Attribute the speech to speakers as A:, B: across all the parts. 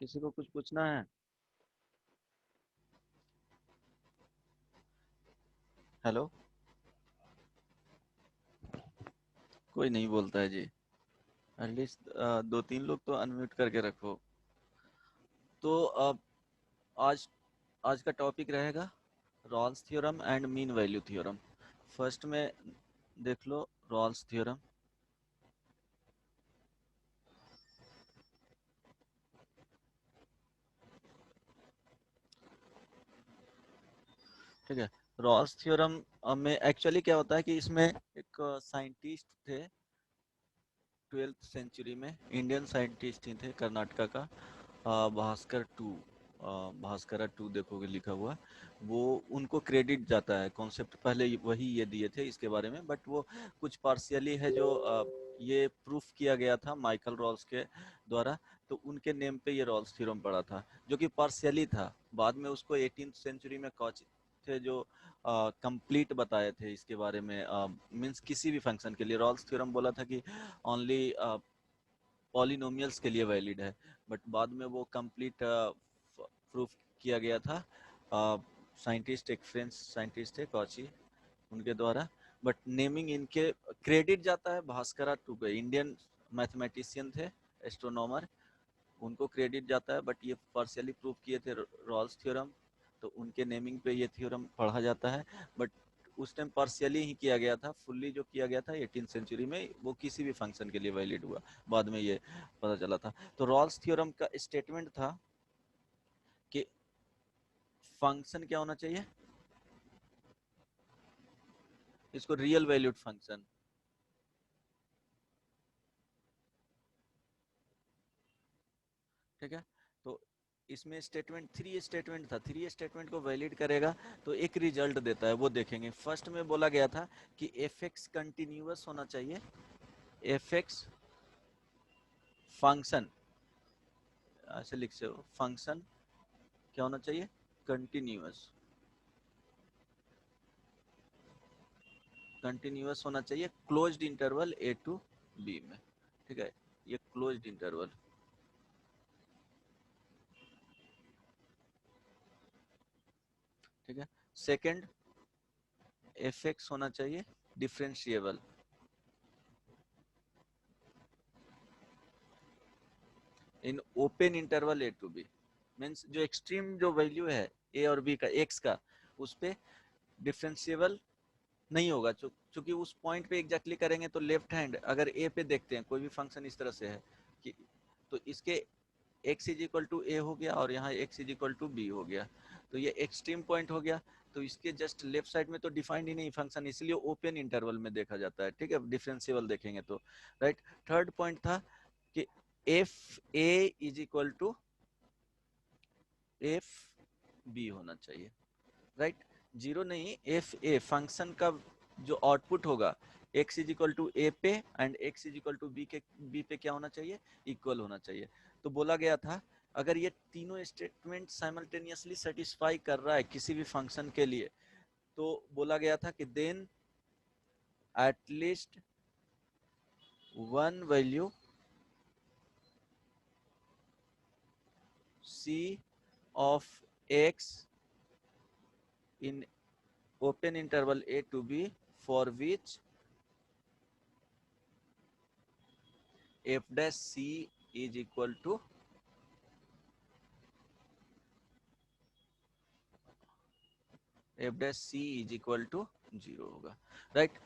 A: किसी को कुछ पूछना है? हेलो, कोई नहीं बोलता है जी। एटलीस्ट दो तीन लोग तो अनम्यूट करके रखो। तो अब आज आज का टॉपिक रहेगा Rolle's theorem and mean value theorem. First में देख लो रॉल्स थ्योरम। ठीक है। रॉल्स थ्योरम में एक्चुअली क्या होता है कि इसमें एक साइंटिस्ट थे 12th सेंचुरी में, इंडियन साइंटिस्ट ही थे, कर्नाटका का भास्कर टू, भास्करा टू देखोगे लिखा हुआ। वो उनको क्रेडिट जाता है, कॉन्सेप्ट पहले वही ये दिए थे इसके बारे में, बट वो कुछ पार्शियली है जो ये प्रूफ किया गया था माइकल रॉल्स के द्वारा। तो उनके नेम पे ये रॉल्स थ्योरम पड़ा था, जो कि पार्शियली था। बाद में उसको 18th सेंचुरी में कॉच थे जो कंप्लीट बताए थे इसके बारे में। मींस किसी भी फंक्शन के लिए रॉल्स थ्योरम बोला था कि ओनली पॉलिनोमियल्स के लिए वैलिड है, बट बाद में वो कंप्लीट प्रूफ किया गया था साइंटिस्ट, एक फ्रेंच साइंटिस्ट थे कॉची, उनके द्वारा। बट नेमिंग इनके क्रेडिट जाता है भास्करा टू पे, इंडियन मैथमेटिशियन थे, एस्ट्रोनॉमर, उनको क्रेडिट जाता है। बट ये पार्शियली प्रूव किए थे रॉल्स थ्योरम, तो उनके नेमिंग पे ये थ्योरम पढ़ा जाता है। बट उस टाइम पार्शियली ही किया गया था, फुल्ली जो किया गया था 18th सेंचुरी में वो किसी भी फंक्शन के लिए वैलिड हुआ, बाद में ये पता चला था। तो रॉल्स थ्योरम का स्टेटमेंट था कि फंक्शन क्या होना चाहिए, इसको रियल वैल्यूड फंक्शन। ठीक है। तो इसमें स्टेटमेंट, थ्री स्टेटमेंट था, थ्री स्टेटमेंट को वैलिड करेगा तो एक रिजल्ट देता है, वो देखेंगे। फर्स्ट में बोला गया था कि एफ एक्स कंटिन्यूअस होना चाहिए, एफ एक्स फंक्शन, ऐसे लिख सकते हो, फंक्शन क्या होना चाहिए, कंटिन्यूअस, कंटिन्यूअस होना चाहिए closed interval a to b में। ठीक है, ये क्लोज्ड इंटरवल। ठीक है। सेकंड, एफ एक्स होना चाहिए differentiable in open interval a to b. Means जो एक्सट्रीम जो वैल्यू है ए और बी का, एक्स का, उस पे डिफरेंशिएबल नहीं होगा। चूंकि उस पॉइंट पे एग्जैक्टली करेंगे तो लेफ्ट हैंड अगर ए पे देखते हैं कोई भी फंक्शन इस तरह से है कि, तो इसके x is equal to a हो गया और यहाँ x is equal to b हो गया, तो ये एक्सट्रीम पॉइंट हो गया। तो इसके जस्ट लेफ्ट साइड में तो डिफाइंड ही नहीं फंक्शन, इसलिए ओपन इंटरवल में देखा जाता है। ठीक है, डिफरेंशिएबल देखेंगे तो। राइट। थर्ड पॉइंट था कि f a is equal to f b होना चाहिए। राइट। जीरो नहीं, एफ ए फंक्शन का जो आउटपुट होगा x is equal to a पे and x is equal to b पे क्या होना चाहिए, इक्वल होना चाहिए। तो बोला गया था अगर ये तीनों स्टेटमेंट साइमल्टेनियसली सेटिस्फाई कर रहा है किसी भी फंक्शन के लिए, तो बोला गया था कि then at least one value c of x in open interval a to b for which f dash c is equal to f dash c is equal to zero होगा। राइट।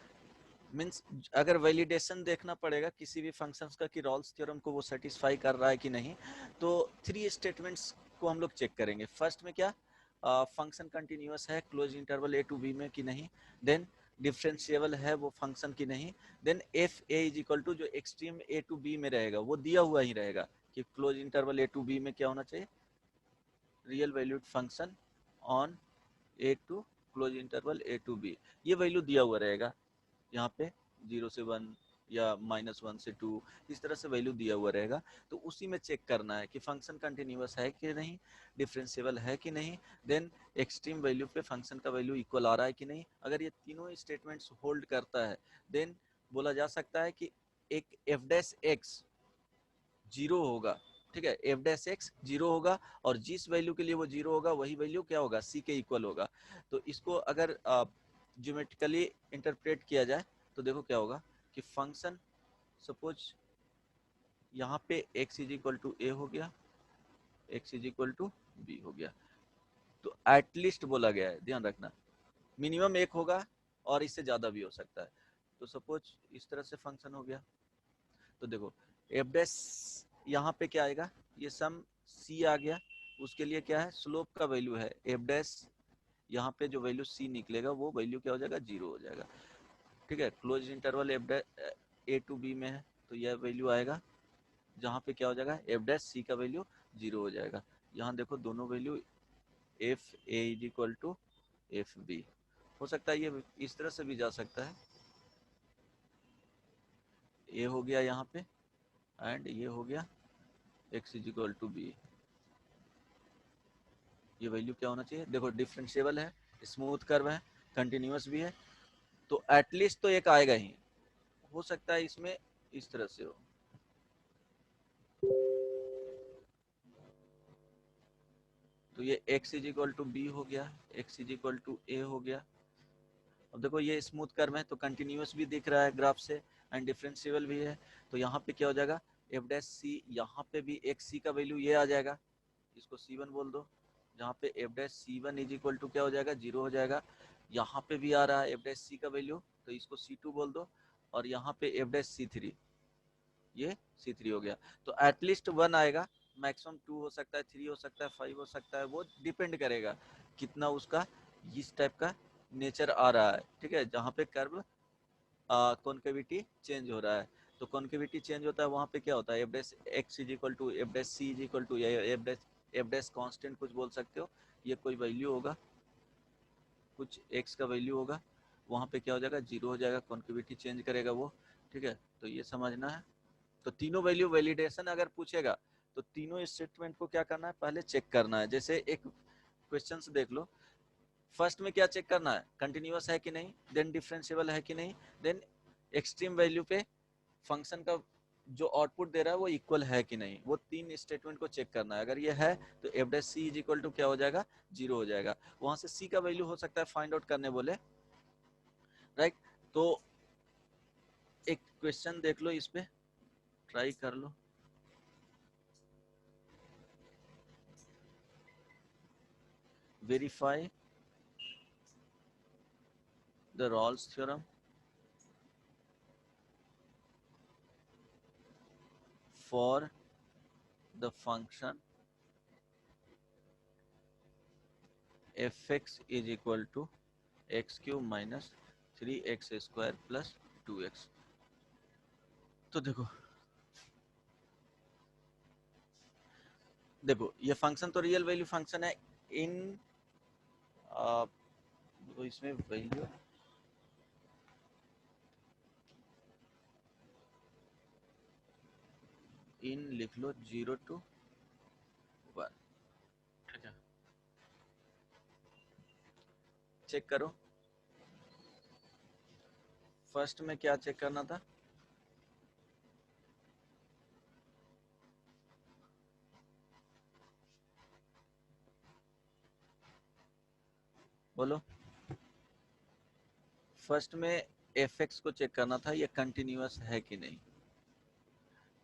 A: मीन्स अगर validation देखना पड़ेगा किसी भी functions का कि Rawls theorem को वो सेटिस्फाई कर रहा है कि नहीं, तो थ्री स्टेटमेंट्स को हम लोग चेक करेंगे। फर्स्ट में क्या, फंक्शन कंटिन्यूअस है close interval a to b में कि नहीं, देन डिफरेंशिएबल है वो फंक्शन की नहीं, then f a is equal to जो एक्सट्रीम ए टू बी में रहेगा वो दिया हुआ ही रहेगा कि close interval a to b में क्या होना चाहिए, real valued function on a to close interval a to b, ये वैल्यू दिया हुआ रहेगा यहाँ पे, 0 से 1 या -1 से 2, इस तरह से वैल्यू दिया हुआ रहेगा। तो उसी में चेक करना है कि फंक्शन कंटिन्यूअस है कि नहीं, डिफरेंशिएबल है कि नहीं, देन एक्सट्रीम वैल्यू पे फंक्शन का वैल्यू इक्वल आ रहा है कि नहीं। अगर ये तीनों स्टेटमेंट्स होल्ड करता है देन बोला जा सकता है कि एक एफ डैश एक्स जीरो होगा ठीक है, एफ डैश एक्स जीरो होगा और जिस वैल्यू के लिए वो जीरो होगा वही वैल्यू क्या होगा, सी के इक्वल होगा। तो इसको अगर ज्योमेट्रिकली इंटरप्रेट किया जाए तो देखो क्या होगा कि फंक्शन सपोज यहाँ पे x is equal to a हो गया, x is equal to b हो गया। तो एटलीस्ट बोला गया है, ध्यान रखना, मिनिमम एक होगा और इससे ज्यादा भी हो सकता है। तो सपोज इस तरह से फंक्शन हो गया। तो देखो एफ डैश यहाँ पे क्या आएगा, ये सम सी आ गया, उसके लिए क्या है, स्लोप का वैल्यू है एफ डैश, यहाँ पे जो वैल्यू सी निकलेगा वो वैल्यू क्या हो जाएगा, जीरो हो जाएगा। ठीक है, close interval f dash a to b में है तो यह वैल्यू आएगा जहाँ पे क्या हो जाएगा, एफ डैश सी का वैल्यू जीरो हो जाएगा। यहाँ देखो दोनों value f a is equal to f b, हो सकता है ये इस तरह से भी जा सकता है, ए हो गया यहाँ पे एंड ये हो गया x is equal to b. ये वैल्यू क्या होना चाहिए, देखो डिफरेंशिएबल है, स्मूथ कर्व है, कंटिन्यूअस भी है, तो एटलीस्ट तो एक आएगा ही, हो सकता है इसमें इस तरह से हो। तो ये x is equal to b हो गया, x is equal to a हो गया। अब देखो ये स्मूथ कर्व है तो कंटिन्यूअस भी दिख रहा है ग्राफ से एंड डिफरेंशिएबल भी है, तो यहाँ पे क्या हो जाएगा, एफ डैश सी, यहाँ पे भी एक सी का वैल्यू ये आ जाएगा, इसको C1 बोल दो, जहाँ पे f dash C1 is equal to क्या हो जाएगा, जीरो हो जाएगा। यहाँ पे भी आ रहा है एफ डैश सी का वैल्यू तो इसको C2 बोल दो, और यहाँ पे एफ डैश C3, ये C3 हो गया। तो एटलीस्ट वन आएगा, मैक्सिमम टू हो सकता है, थ्री हो सकता है, फाइव हो सकता है, वो डिपेंड करेगा कितना उसका इस टाइप का नेचर आ रहा है। ठीक है, जहाँ पे कर्व कॉन्केविटी चेंज हो रहा है, तो कॉन्केविटी चेंज होता है वहाँ पे क्या होता है, f dash x is equal to f dash c is equal to f dash constant कुछ बोल सकते हो, ये कोई वैल्यू होगा, कुछ एक्स का वैल्यू होगा, वहाँ पे क्या हो जाएगा, जीरो हो जाएगा, कॉन्केविटी चेंज करेगा वो। ठीक है, तो ये समझना है। तो तीनों वैल्यू वैलिडेशन अगर पूछेगा तो तीनों स्टेटमेंट को क्या करना है, पहले चेक करना है। जैसे एक क्वेश्चन देख लो, फर्स्ट में क्या चेक करना है, कंटिन्यूअस है कि नहीं, देन डिफरेंशिएबल है कि नहीं, देन एक्सट्रीम वैल्यू पे फंक्शन का जो आउटपुट दे रहा है वो इक्वल है कि नहीं, वो तीन स्टेटमेंट को चेक करना है। अगर ये है तो f dash c is equal to क्या हो जाएगा, जीरो हो जाएगा। वहां से सी का वैल्यू हो सकता है फाइंड आउट करने बोले, राइट। तो एक क्वेश्चन देख लो, इस पे ट्राई कर लो। Verify the Rolle's theorem for the function f x is equal to x cube minus three x square plus two x. तो देखो देखो ये फंक्शन तो रियल वैल्यू फंक्शन है, इन तो इसमें वैल्यू इन लिख लो, जीरो टू वन। ठीक है, चेक करो, फर्स्ट में क्या चेक करना था, बोलो। फर्स्ट में एफ एक्स को चेक करना था ये कंटिन्यूअस है कि नहीं।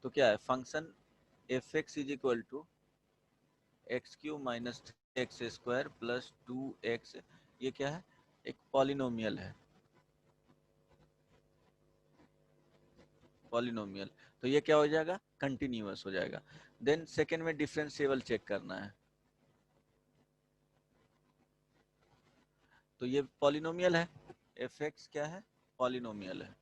A: तो क्या है, function f x is equal to x cube minus x square plus two x, ये क्या है, एक पॉलिनोमियल है, पॉलिनोमियल। तो ये क्या हो जाएगा, कंटिन्यूअस हो जाएगा। देन सेकेंड में डिफरेंशिएबल चेक करना है, तो ये पॉलिनोमियल है, एफ एक्स क्या है, पॉलिनोमियल है।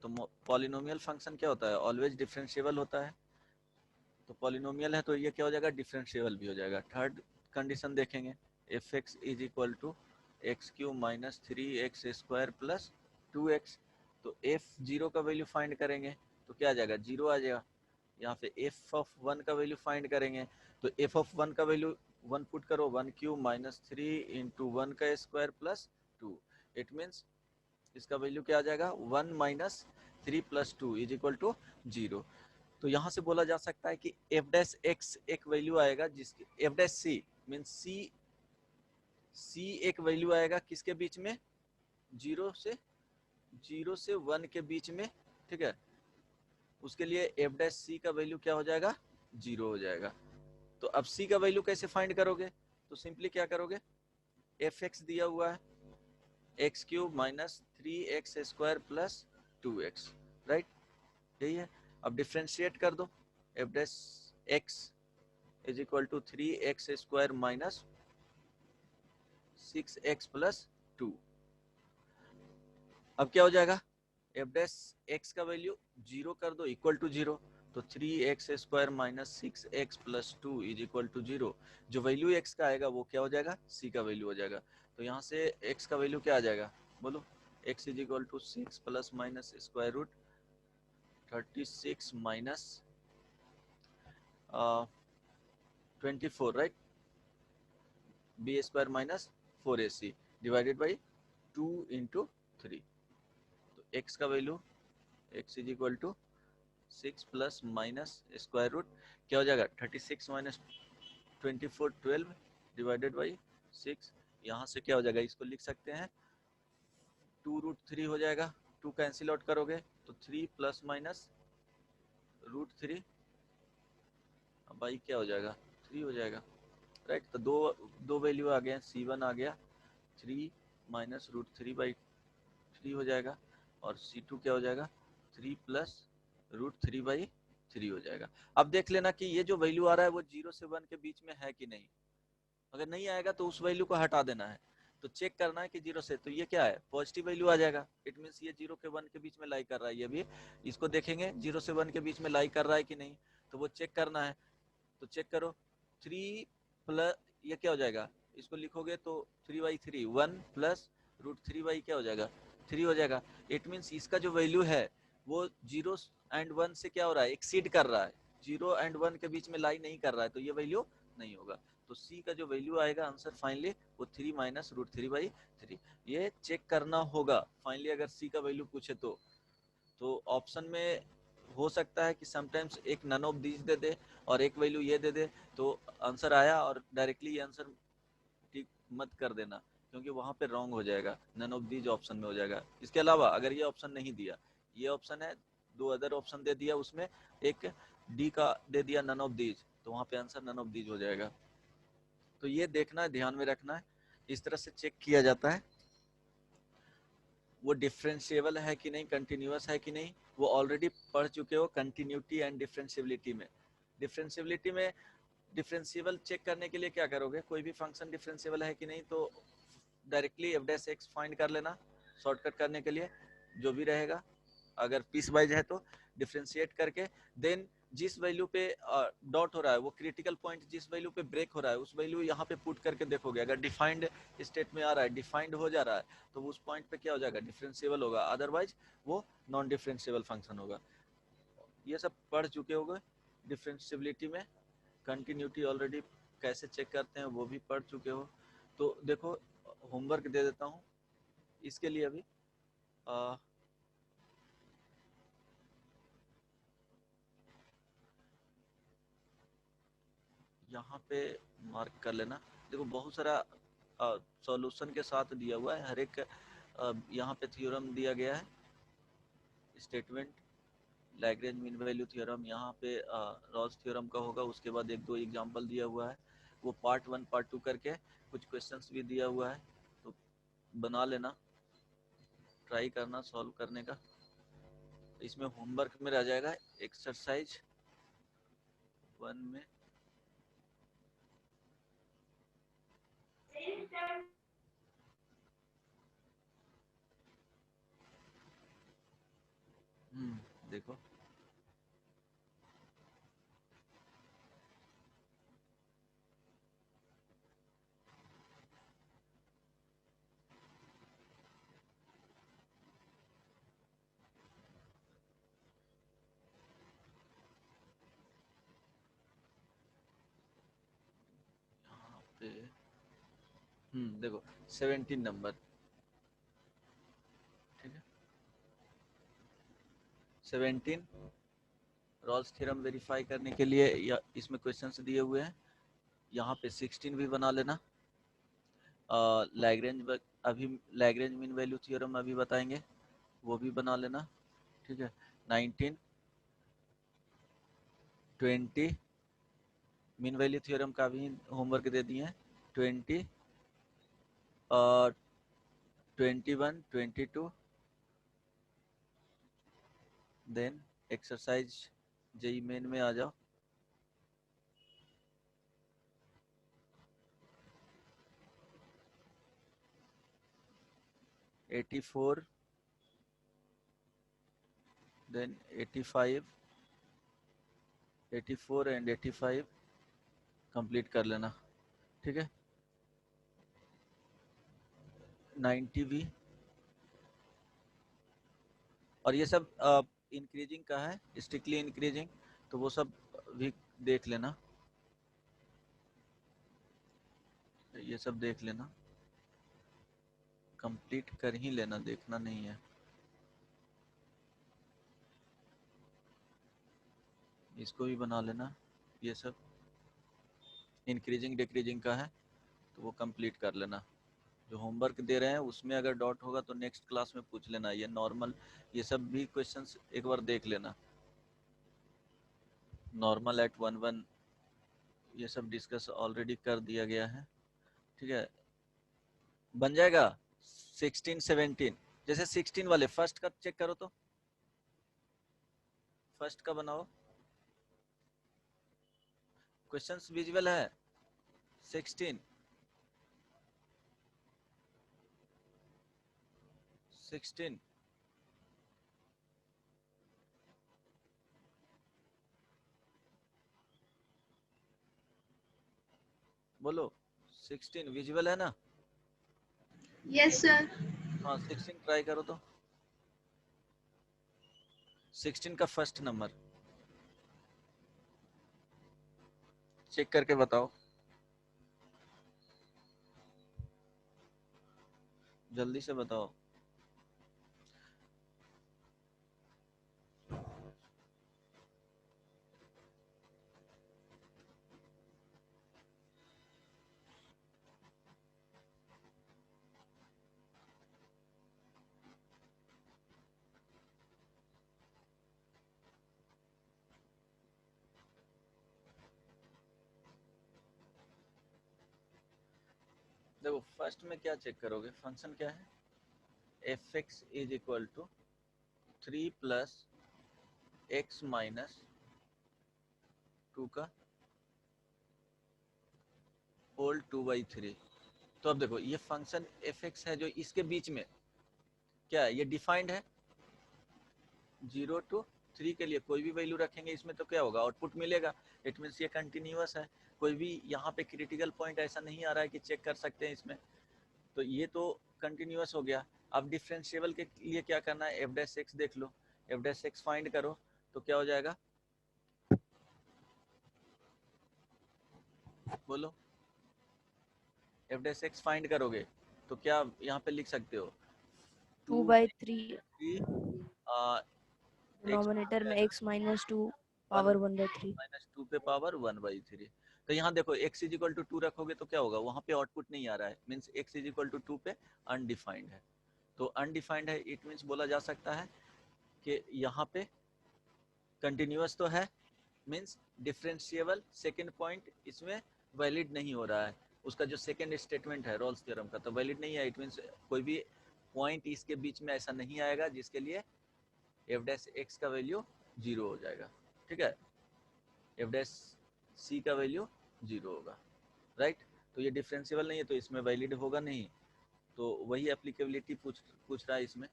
A: तो पॉलिनोमियल फंक्शन क्या होता है, ऑलवेज डिफरेंशिएबल होता है। तो पॉलिनोमियल है तो ये क्या हो जाएगा, डिफरेंशिएबल भी हो जाएगा। थर्ड कंडीशन देखेंगे, f x is equal to x cube minus three x square plus two x. तो एफ जीरो का वैल्यू फाइंड करेंगे तो क्या आ जाएगा, जीरो आ जाएगा। यहाँ पे एफ ऑफ वन का वैल्यू फाइंड करेंगे तो एफ ऑफ वन का वैल्यू वन पुट करो, one cube minus three into one का square plus two. It means इसका वैल्यू क्या आ जाएगा, one minus three plus two is equal to zero. तो यहाँ से बोला जा सकता है कि एफ डैश एक्स एक वैल्यू आएगा जिसके f dash c mean c एक वैल्यू आएगा किसके बीच में, जीरो से 1 के बीच में, ठीक है। उसके लिए एफ डैश सी का वैल्यू क्या हो जाएगा, 0 हो जाएगा। तो अब सी का वैल्यू कैसे फाइंड करोगे, तो सिंपली क्या करोगे, एफ एक्स दिया हुआ है x cube minus 3x² plus 2x, right, यही है। अब डिफ्रेंशिएट कर दो, f dash x is equal to 3x² minus 6x plus 2। अब क्या हो जाएगा, एफ डैश एक्स का वैल्यू 0 कर दो इक्वल टू 0, तो 3x² minus 6x plus 2 is equal to 0। जो वैल्यू x का आएगा वो क्या हो जाएगा, c का वैल्यू हो जाएगा। तो यहाँ से x का वैल्यू क्या आ जाएगा, बोलो, x is equal to 6 plus minus square root 36 minus 24, right, b square minus 4ac divided by 2 into 3। तो x का वैल्यू x is equal to 6 plus minus square root क्या हो जाएगा, 36 माइनस 24 12 डिवाइडेड बाई 6। यहाँ से क्या हो जाएगा, इसको लिख सकते हैं 2√3 हो जाएगा, 2 कैंसिल आउट करोगे तो 3 प्लस माइनस √3 बाई क्या हो जाएगा, 3 हो जाएगा, राइट। तो दो वैल्यू आ गए, C1 आ गया 3 माइनस √3 बाई 3 हो जाएगा, और C2 क्या हो जाएगा 3 प्लस √3 बाई 3 हो जाएगा। अब देख लेना कि ये जो वैल्यू आ रहा है वो 0 से 1 के बीच में है कि नहीं। अगर नहीं आएगा तो उस वैल्यू को हटा देना है। तो चेक करना है कि 0 से, तो ये क्या है, पॉजिटिव वैल्यू आ जाएगा, इट मींस ये 0 के 1 के बीच में लाई कर रहा है। ये भी इसको देखेंगे 0 से 1 के बीच में लाई कर रहा है कि नहीं, तो वो चेक करना है। तो चेक करो 3 प्लस ये क्या हो जाएगा, इसको लिखोगे तो 3/3 1 प्लस √3 बाई क्या हो जाएगा, 3 हो जाएगा। इट मींस इसका जो वैल्यू है वो 0 एंड 1 से क्या हो रहा है, एक्सीड कर रहा है, 0 एंड 1 के बीच में लाई नहीं कर रहा है, तो ये वैल्यू नहीं होगा। तो सी का जो वैल्यू आएगा आंसर फाइनली वो 3 माइनस √3/3। ये चेक करना होगा फाइनली, अगर सी का वैल्यू पूछे तो ऑप्शन में हो सकता है कि समटाइम्स एक नन ऑफ दीज दे दे और एक वैल्यू ये दे दे, तो आंसर आया और डायरेक्टली ये आंसर टिक मत कर देना, क्योंकि वहां पे रॉन्ग हो जाएगा, नन ऑफ दीज ऑप्शन में हो जाएगा। इसके अलावा अगर ये ऑप्शन नहीं दिया, ये ऑप्शन है, दो अदर ऑप्शन दे दिया, उसमें एक डी का दे दिया नन ऑफ दीज, तो वहां पे आंसर नन ऑफ दीज हो जाएगा। तो ये देखना है, ध्यान में रखना है, इस तरह से चेक किया जाता है वो डिफरेंशिएबल है कि नहीं, कंटिन्यूअस है कि नहीं। वो ऑलरेडी पढ़ चुके हो कंटिन्यूटी एंड डिफरेंशिएबिलिटी में। डिफरेंशिएबिलिटी में डिफरेंशिएबल चेक करने के लिए क्या करोगे, कोई भी फंक्शन डिफरेंशिएबल है कि नहीं तो directly F dash x find कर लेना, शॉर्टकट करने के लिए जो भी रहेगा। अगर पीस वाइज है तो डिफरेंशिएट करके देन जिस वैल्यू पे डॉट हो रहा है, वो क्रिटिकल पॉइंट जिस वैल्यू पे ब्रेक हो रहा है, उस वैल्यू यहाँ पे पुट करके देखोगे। अगर डिफाइंड स्टेट में आ रहा है, डिफाइंड हो जा रहा है, तो उस पॉइंट पे क्या हो जाएगा, डिफरेंशिएबल होगा, अदरवाइज वो नॉन डिफरेंशिएबल फंक्शन होगा। ये सब पढ़ चुके होगे डिफरेंशिएबिलिटी में। कंटिन्यूटी ऑलरेडी कैसे चेक करते हैं वो भी पढ़ चुके हो। तो देखो होमवर्क दे देता हूँ इसके लिए अभी। यहाँ पे मार्क कर लेना। देखो बहुत सारा सॉल्यूशन के साथ दिया हुआ है, हर एक यहाँ पे थ्योरम दिया गया है, statement, Lagrange mean value theorem, यहाँ पे रॉल्स थ्योरम का होगा, उसके बाद एक दो एग्जांपल दिया हुआ है, वो पार्ट 1 पार्ट 2 करके कुछ क्वेश्चंस भी दिया हुआ है, तो बना लेना, ट्राई करना सॉल्व करने का। इसमें होमवर्क में रह जाएगा एक्सरसाइज 1 में। देखो यहाँ पे देखो 17 नंबर, ठीक है, 17 रॉल्स थ्योरम वेरीफाई करने के लिए या इसमें क्वेश्चंस दिए हुए हैं, यहाँ पे 16 भी बना लेना। लैग्रेंज अभी लैग्रेंज मीन वैल्यू थ्योरम अभी बताएंगे, वो भी बना लेना, ठीक है। 19 20 मीन वैल्यू थ्योरम का भी होमवर्क दे दिए हैं। 20 और 21 22 देन एक्सरसाइज जेई मेन में आ जाओ। Eighty four then 85 84 and 85 complete कर लेना, ठीक है। 90 भी, और ये सब इंक्रीजिंग का है, स्ट्रिक्टली इंक्रीजिंग, तो वो सब भी देख लेना, ये सब देख लेना, कंप्लीट कर ही लेना, देखना नहीं है। इसको भी बना लेना, ये सब इंक्रीजिंग डिक्रीजिंग का है तो वो कंप्लीट कर लेना। जो होमवर्क दे रहे हैं उसमें अगर डॉट होगा तो नेक्स्ट क्लास में पूछ लेना, ये नॉर्मल ये सब भी क्वेश्चंस एक बार देख लेना। नॉर्मल एट 1 1 ये सब डिस्कस ऑलरेडी कर दिया गया है, ठीक है। बन जाएगा 16 17, जैसे 16 वाले फर्स्ट का चेक करो तो, फर्स्ट का बनाओ, क्वेश्चंस विजुअल है। 16 16 बोलो, 16 विजुअल है ना?
B: Yes sir.
A: हाँ 16 ट्राई करो तो, 16 का फर्स्ट नंबर चेक करके बताओ, जल्दी से बताओ। देखो फर्स्ट में क्या चेक करोगे, फंक्शन क्या है, f x is equal to 3 plus x minus 2 का होल 2/3। तो अब देखो ये फंक्शन एफ एक्स है जो इसके बीच में क्या है, ये डिफाइंड है। 0 to 3 के लिए कोई भी वैल्यू रखेंगे इसमें तो क्या होगा, आउटपुट मिलेगा। इट मीन्स ये कंटिन्यूअस है, कोई भी यहाँ पे क्रिटिकल पॉइंट ऐसा नहीं आ रहा है कि चेक कर सकते हैं इसमें, तो ये तो कंटिन्यूअस हो गया। अब डिफरेंशिएबल के लिए क्या करना है, एफ डैश एक्स देख लो, एफ डैश एक्स फाइंड करो तो क्या हो जाएगा, बोलो। एफ डैश एक्स फाइंड करोगे तो क्या यहाँ पे लिख सकते हो,
C: 2/3
A: 2/3 एक्स
C: डिनोमिनेटर में x minus 2
A: one
C: power 1/3।
A: Minus 2 पे पावर 1/3। तो यहाँ देखो x इज इक्वल टू 2 रखोगे तो क्या होगा, वहाँ पे आउटपुट नहीं आ रहा है, means x is equal to 2 पे अनडिफाइंड है। तो अनडिफाइंड है, इट मीन्स बोला जा सकता है कि यहाँ पे कंटिन्यूअस तो है, मीन्स डिफरेंशिएबल सेकेंड पॉइंट इसमें वैलिड नहीं हो रहा है, उसका जो सेकेंड स्टेटमेंट है रॉल्स थ्योरम का तो वैलिड नहीं है। इट मीन्स कोई भी पॉइंट इसके बीच में ऐसा नहीं आएगा जिसके लिए एफ डैश एक्स का वैल्यू 0 हो जाएगा, ठीक है। एफ डैश सी का वैल्यू 0 होगा, राइट। तो ये डिफरेंशिएबल नहीं है तो इसमें वैलिड होगा नहीं, तो वही एप्लीकेबिलिटी पूछ रहा है इसमें,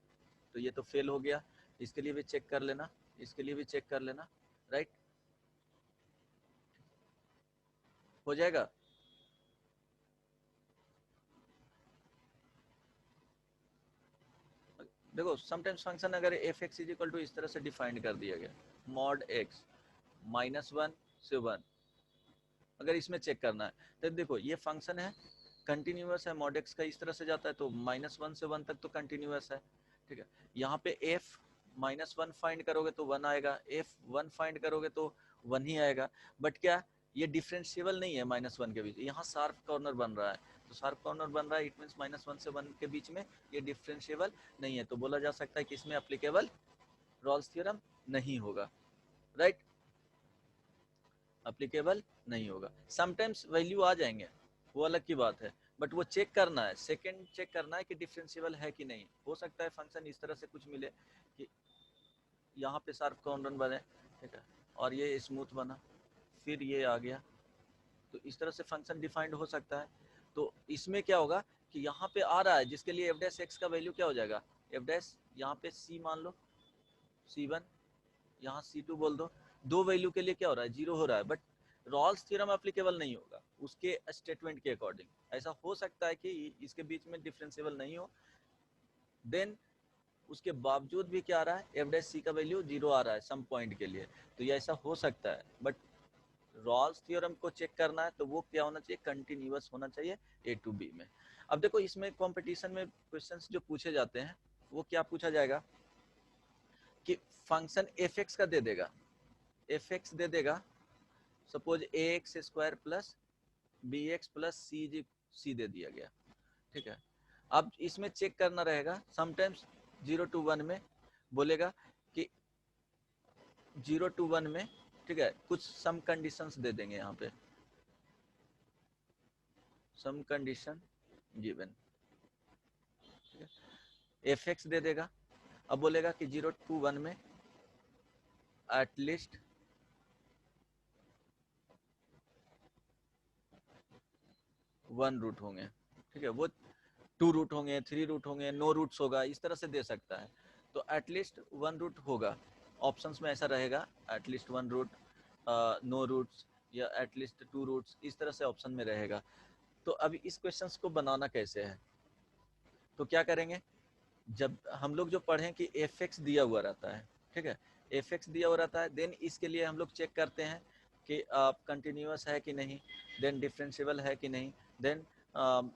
A: तो ये तो फेल हो गया। इसके लिए भी चेक कर लेना, इसके लिए भी चेक कर लेना, राइट, हो जाएगा। देखो समटाइम्स फंक्शन अगर f x is equal to इस तरह से डिफाइंड कर दिया गया, मॉड एक्स -1 से 1, अगर इसमें चेक करना है तो देखो ये फंक्शन है कंटिन्यूअस है, मॉड एक्स का इस तरह से जाता है तो -1 से 1 तक तो कंटिन्यूअस है, ठीक है। यहाँ पे एफ -1 फाइंड करोगे तो 1 आएगा, f1 फाइंड करोगे तो 1 ही आएगा। बट क्या ये डिफरेंशिएबल नहीं है -1 के बीच, यहाँ शार्प कॉर्नर बन रहा है, तो शार्प कॉर्नर बन रहा है, इट मींस -1 से 1 के बीच में ये डिफरेंशिएबल नहीं है, तो बोला जा सकता है कि इसमें एप्लीकेबल रॉल्स थ्योरम नहीं होगा, राइट, एप्लीकेबल नहीं होगा। समटाइम्स वैल्यू आ जाएंगे, वो अलग की बात है, बट वो चेक करना है, सेकंड चेक करना है कि डिफरेंशिएबल है कि नहीं। हो सकता है फंक्शन इस तरह से कुछ मिले कि यहाँ पे शार्प कॉर्नर बने, ठीक है, और ये स्मूथ बना, फिर ये आ गया, तो इस तरह से फंक्शन डिफाइंड हो सकता है। तो इसमें क्या होगा कि यहाँ पे आ रहा है जिसके लिए f' का वैल्यू क्या हो जाएगा, f' यहाँ पे c मान लो, c1, यहाँ c2 बोल दो, दो वैल्यू के लिए क्या हो रहा है, 0 हो रहा है, बट रॉल्स थ्योरम एप्लीकेबल नहीं होगा उसके स्टेटमेंट के अकॉर्डिंग। ऐसा हो सकता है कि इसके बीच में डिफरेंशिएबल नहीं हो, देन उसके बावजूद भी क्या आ रहा है, f' का वैल्यू 0 आ रहा है सम पॉइंट के लिए, तो ये ऐसा हो सकता है। बट रॉल्स थ्योरम को चेक करना है तो वो क्या होना चाहिए, कंटिन्यूअस होना चाहिए ए टू बी में। अब देखो इसमें कंपटीशन में क्वेश्चंस जो पूछे जाते हैं वो क्या पूछा जाएगा कि फंक्शन f(x) का दे देगा, f(x) दे देगा, suppose ax² plus bx plus c दे दिया गया, ठीक है। अब इसमें चेक करना रहेगा, समटाइम्स 0 to 1 में बोलेगा कि 0 to 1 में, ठीक है, कुछ सम कंडीशंस दे देंगे, यहाँ पे सम कंडीशन गिवन, f(x) दे देगा। अब बोलेगा कि 0 to 1 में एटलीस्ट वन रूट होंगे, ठीक है, वो 2 रूट होंगे, 3 रूट होंगे, नो रूट्स होगा, इस तरह से दे सकता है। तो एटलीस्ट 1 रूट होगा, ऑप्शंस में ऐसा रहेगा, एटलीस्ट 1 रूट, नो रूट्स, या एटलीस्ट 2 रूट्स, इस तरह से ऑप्शन में रहेगा। तो अभी इस क्वेश्चंस को बनाना कैसे है, तो क्या करेंगे, जब हम लोग जो पढ़ें कि f(x) दिया हुआ रहता है, ठीक है, f(x) दिया हुआ रहता है, देन इसके लिए हम लोग चेक करते हैं कि कंटिन्यूअस है कि नहीं, देन डिफरेंशिएबल है कि नहीं, देन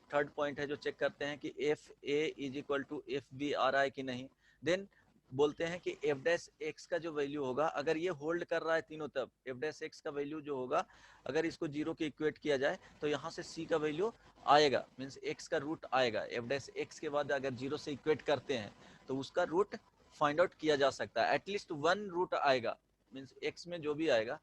A: थर्ड पॉइंट है जो चेक करते हैं कि f(a) = f(b) आ रहा है कि नहीं, देन बोलते हैं कि f'(x) का जो वैल्यू होगा, अगर ये होल्ड कर रहा है तीनों तब, f'(x) का वैल्यू जो होगा, अगर इसको 0 के इक्वेट किया जाए तो यहाँ से c का वैल्यू आएगा, मीन्स x का रूट आएगा, f'(x) के बाद अगर 0 से इक्वेट करते हैं तो उसका रूट फाइंड आउट किया जा सकता है, एटलीस्ट 1 रूट आएगा, मीन्स x में जो भी आएगा,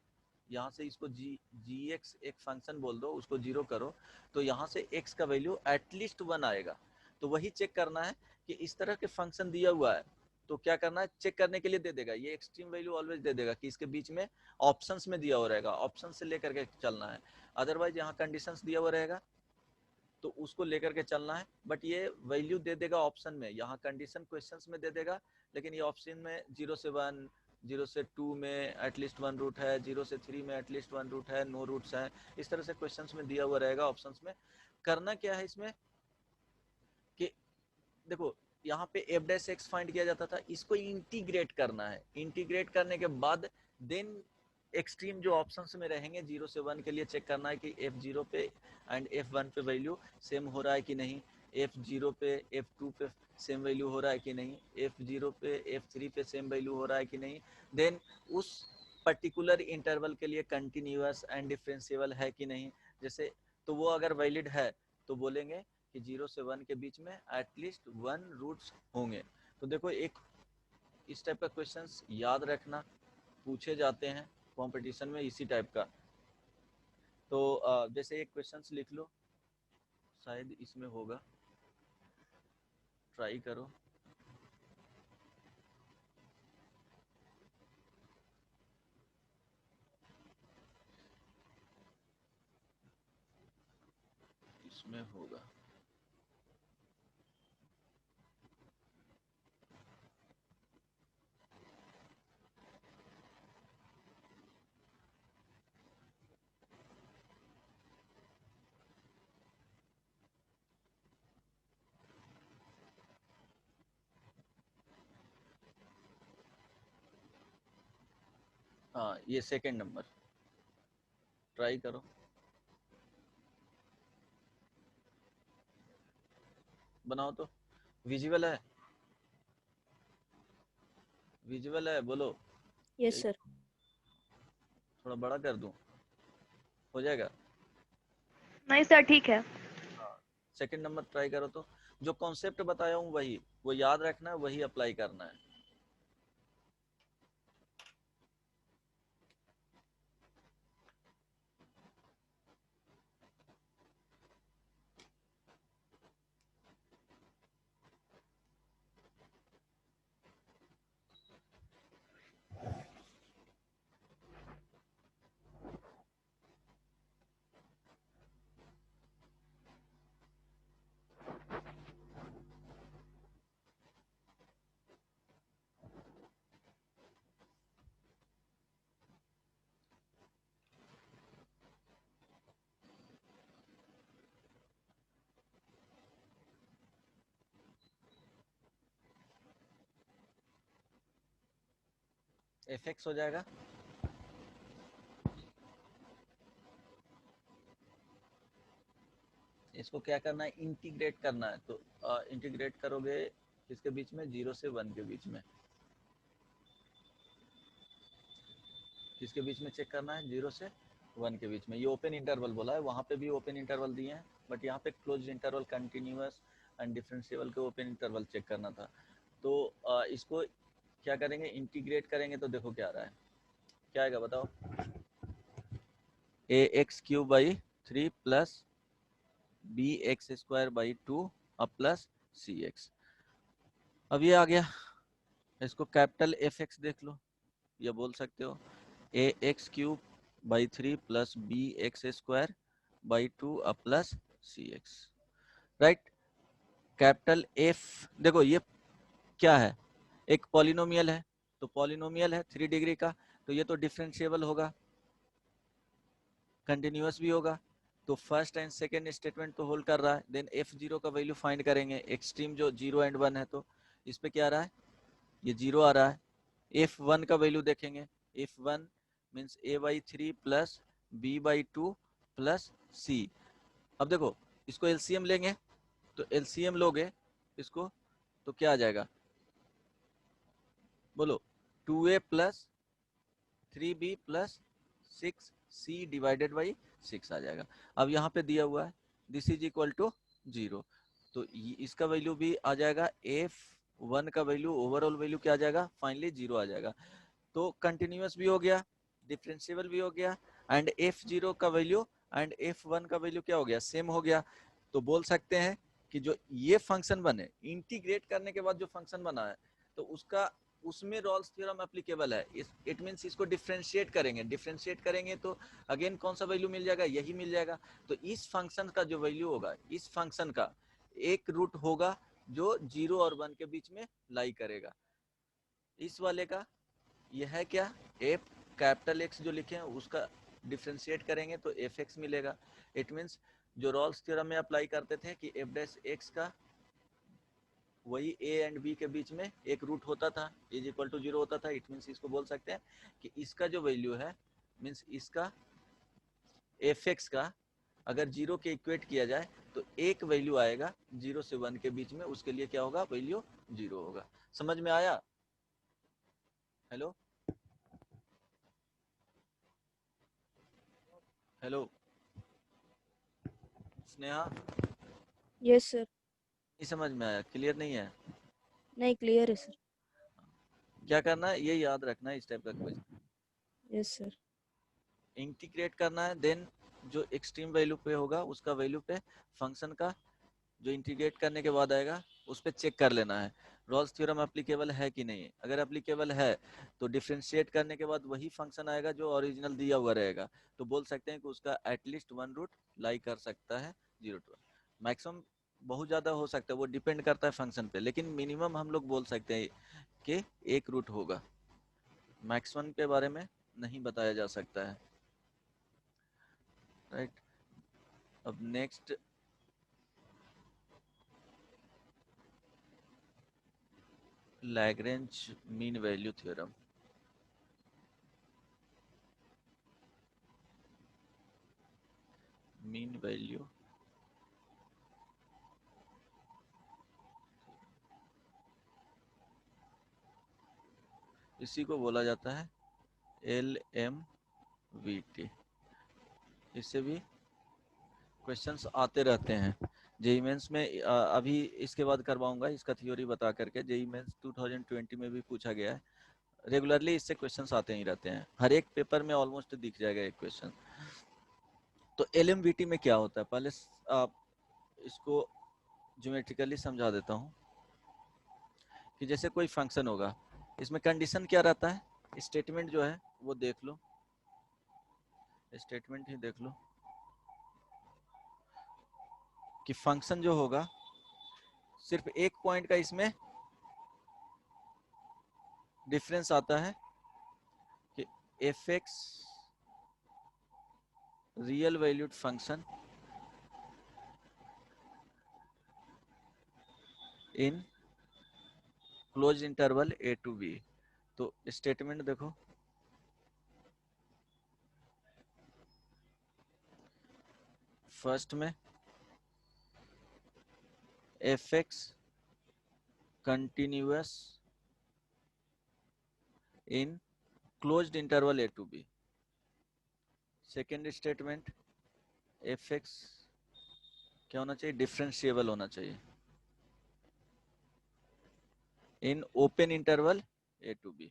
A: यहाँ से इसको gx एक फंक्शन बोल दो, उसको 0 करो, तो यहाँ से x का वैल्यू एटलीस्ट 1 आएगा। तो वही चेक करना है कि इस तरह के फंक्शन दिया हुआ है तो क्या करना है, चेक करने के लिए दे देगा, ये एक्सट्रीम वैल्यू ऑलवेज दे देगा कि इसके बीच में ऑप्शंस में दिया हुआ रहेगा, ऑप्शन से लेकर के चलना है, अदरवाइज यहाँ कंडीशंस दिया हुआ रहेगा तो उसको लेकर के चलना है, बट ये वैल्यू दे देगा ऑप्शन में, यहाँ कंडीशन क्वेश्चंस में दे देगा, लेकिन ये ऑप्शन में 0 से 1, 0 से 2 में एटलीस्ट 1 रूट है, 0 से 3 में एटलीस्ट 1 रूट है, नो रूट्स है, इस तरह से क्वेश्चंस में दिया हुआ रहेगा ऑप्शंस में। करना क्या है इसमें कि देखो यहाँ पे f'(x) फाइंड किया जाता था, इसको इंटीग्रेट करना है, इंटीग्रेट करने के बाद देन एक्सट्रीम जो ऑप्शंस में रहेंगे 0 से 1 के लिए चेक करना है कि f0 पे एंड f1 पे वैल्यू सेम हो रहा है कि नहीं, f0 पे f2 पे सेम वैल्यू हो रहा है कि नहीं, f0 पे f3 पे सेम वैल्यू हो रहा है कि नहीं, देन उस पर्टिकुलर इंटरवल के लिए कंटिन्यूअस एंड डिफरेंशिएबल है कि नहीं, जैसे तो वो अगर वैलिड है तो बोलेंगे कि 0 से 1 के बीच में एटलीस्ट 1 रूट्स होंगे। तो देखो एक इस टाइप का क्वेश्चंस याद रखना, पूछे जाते हैं कंपटीशन में इसी टाइप का। तो जैसे एक क्वेश्चंस लिख लो, शायद इसमें होगा, ट्राई करो। इसमें होगा, हाँ ये सेकंड नंबर, ट्राई करो, बनाओ तो, विजिबल है। विजुअल है, बोलो।
C: Yes sir.
A: थोड़ा बड़ा कर दूं, हो जाएगा?
B: नहीं सर, ठीक है।
A: हाँ, सेकंड नंबर ट्राई करो तो। जो कॉन्सेप्ट बताया हूँ वही, वो याद रखना है, वही अप्लाई करना है। एफएक्स हो जाएगा। इसको क्या करना है, इंटीग्रेट करना है। तो इंटीग्रेट करोगे किसके बीच में, 0 से 1 के बीच में। किसके बीच में चेक करना है, 0 से 1 के बीच में। ये ओपन इंटरवल बोला है, वहां पे भी ओपन इंटरवल दिए हैं, बट यहाँ पे close interval, continuous and differentiable के ओपन इंटरवल चेक करना था। तो इसको क्या करेंगे, इंटीग्रेट करेंगे तो देखो क्या आ रहा है, क्या आएगा बताओ। ax³ प्लस bx² 2 अब प्लस cx। अब ये आ गया, इसको कैपिटल fx देख लो, ये बोल सकते हो ax³ प्लस bx² 2 अब plus cx। Right, capital F। देखो ये क्या है, एक पॉलिनोमियल है, तो पॉलिनोमियल है 3 डिग्री का, तो ये तो डिफरेंशिएबल होगा, कंटिन्यूअस भी होगा। तो फर्स्ट एंड सेकेंड स्टेटमेंट तो होल्ड कर रहा है। देन f0 का वैल्यू फाइंड करेंगे, एक्सट्रीम जो 0 एंड 1 है, तो इस पे क्या आ रहा है, ये 0 आ रहा है। f1 का वैल्यू देखेंगे, f1 means a/3 plus b/2 plus c। अब देखो इसको एलसीएम लेंगे, तो एलसीएम लोगे इसको तो क्या आ जाएगा, बोलो, 2a plus 3b plus 6c divided by 6 आ जाएगा। अब यहाँ पे दिया हुआ है दिस इज इक्वल टू 0, तो इसका वैल्यू भी आ जाएगा, f1 का वैल्यू, ओवरऑल वैल्यू क्या आ जाएगा, फाइनली 0 आ जाएगा। तो कंटिन्यूअस भी हो गया, डिफरेंशिएबल भी हो गया, एंड f0 का वैल्यू एंड f1 का वैल्यू क्या हो गया, सेम हो गया। तो बोल सकते हैं कि जो ये फंक्शन बने, इंटीग्रेट करने के बाद जो फंक्शन बना है, तो उसका, उसमें रॉल्स थ्योरम एप्लीकेबल है। इट मींस इसको डिफरेंशिएट करेंगे, डिफरेंशिएट करेंगे तो अगेन कौन सा वैल्यू मिल जाएगा, यही मिल जाएगा। तो इस फंक्शन का जो वैल्यू होगा, इस फंक्शन का एक रूट होगा जो 0 और 1 के बीच में लाई करेगा। इस वाले का यह है क्या, एफ कैपिटल एक्स जो लिखे हैं उसका डिफरेंशिएट करेंगे तो एफ एक्स मिलेगा। इट मींस जो रॉल्स थ्योरम में अप्लाई करते थे कि एफ डैश एक्स का वही ए एंड बी के बीच में एक रूट होता था, इज इक्वल टू 0 होता था। इट मींस इसको बोल सकते हैं कि इसका जो वैल्यू है, मींस इसका एफ एक्स का अगर 0 के इक्वेट किया जाए तो एक वैल्यू आएगा 0 से 1 के बीच में, उसके लिए क्या होगा, वैल्यू 0 होगा। समझ में आया? Hello hello Sneha,
C: yes sir.
A: नहीं समझ में आया, क्लियर नहीं है?
C: नहीं, क्लियर है सर।
A: क्या करना है, ये याद रखना है, इस टाइप का क्वेश्चन
C: यस सर।
A: इंटीग्रेट करना है। देन जो एक्सट्रीम वैल्यू पे होगा उसका वैल्यू पे फंक्शन का जो इंटीग्रेट करने के बाद आएगा उस पर चेक कर लेना है रॉल्स थ्योरम एप्लीकेबल है कि नहीं। अगर एप्लीकेबल है तो डिफरेंशिएट करने के बाद वही फंक्शन आएगा जो ओरिजिनल दिया हुआ रहेगा, तो बोल सकते हैं कि उसका एटलीस्ट 1 रूट लाई कर सकता है 0 to 1। मैक्सिमम बहुत ज़्यादा हो सकता है, वो डिपेंड करता है फंक्शन पे, लेकिन मिनिमम हम लोग बोल सकते हैं कि एक रूट होगा। मैक्सिमम के बारे में नहीं बताया जा सकता है। राइट, अब next Lagrange mean value theorem. Mean value इसी को बोला जाता है LMVT। इससे भी क्वेश्चंस आते रहते हैं जेई मेंस में। अभी इसके बाद करवाऊंगा इसका थ्योरी बता करके। जेई मेंस 2020 में भी पूछा गया है, रेगुलरली इससे क्वेश्चंस आते ही रहते हैं, हर एक पेपर में ऑलमोस्ट दिख जाएगा एक क्वेश्चन। तो LMVT में क्या होता है, पहले आप इसको ज्योमेट्रिकली समझा देता हूँ कि जैसे कोई फंक्शन होगा, इसमें कंडीशन क्या रहता है, स्टेटमेंट जो है वो देख लो, स्टेटमेंट ही देख लो कि फंक्शन जो होगा सिर्फ एक पॉइंट का इसमें डिफरेंस आता है कि fx real valued function in close interval a to b। तो स्टेटमेंट देखो, फर्स्ट में fx continuous in closed interval a to b। Second statement fx क्या होना चाहिए, डिफरेंशिएबल होना चाहिए इन open interval a to b।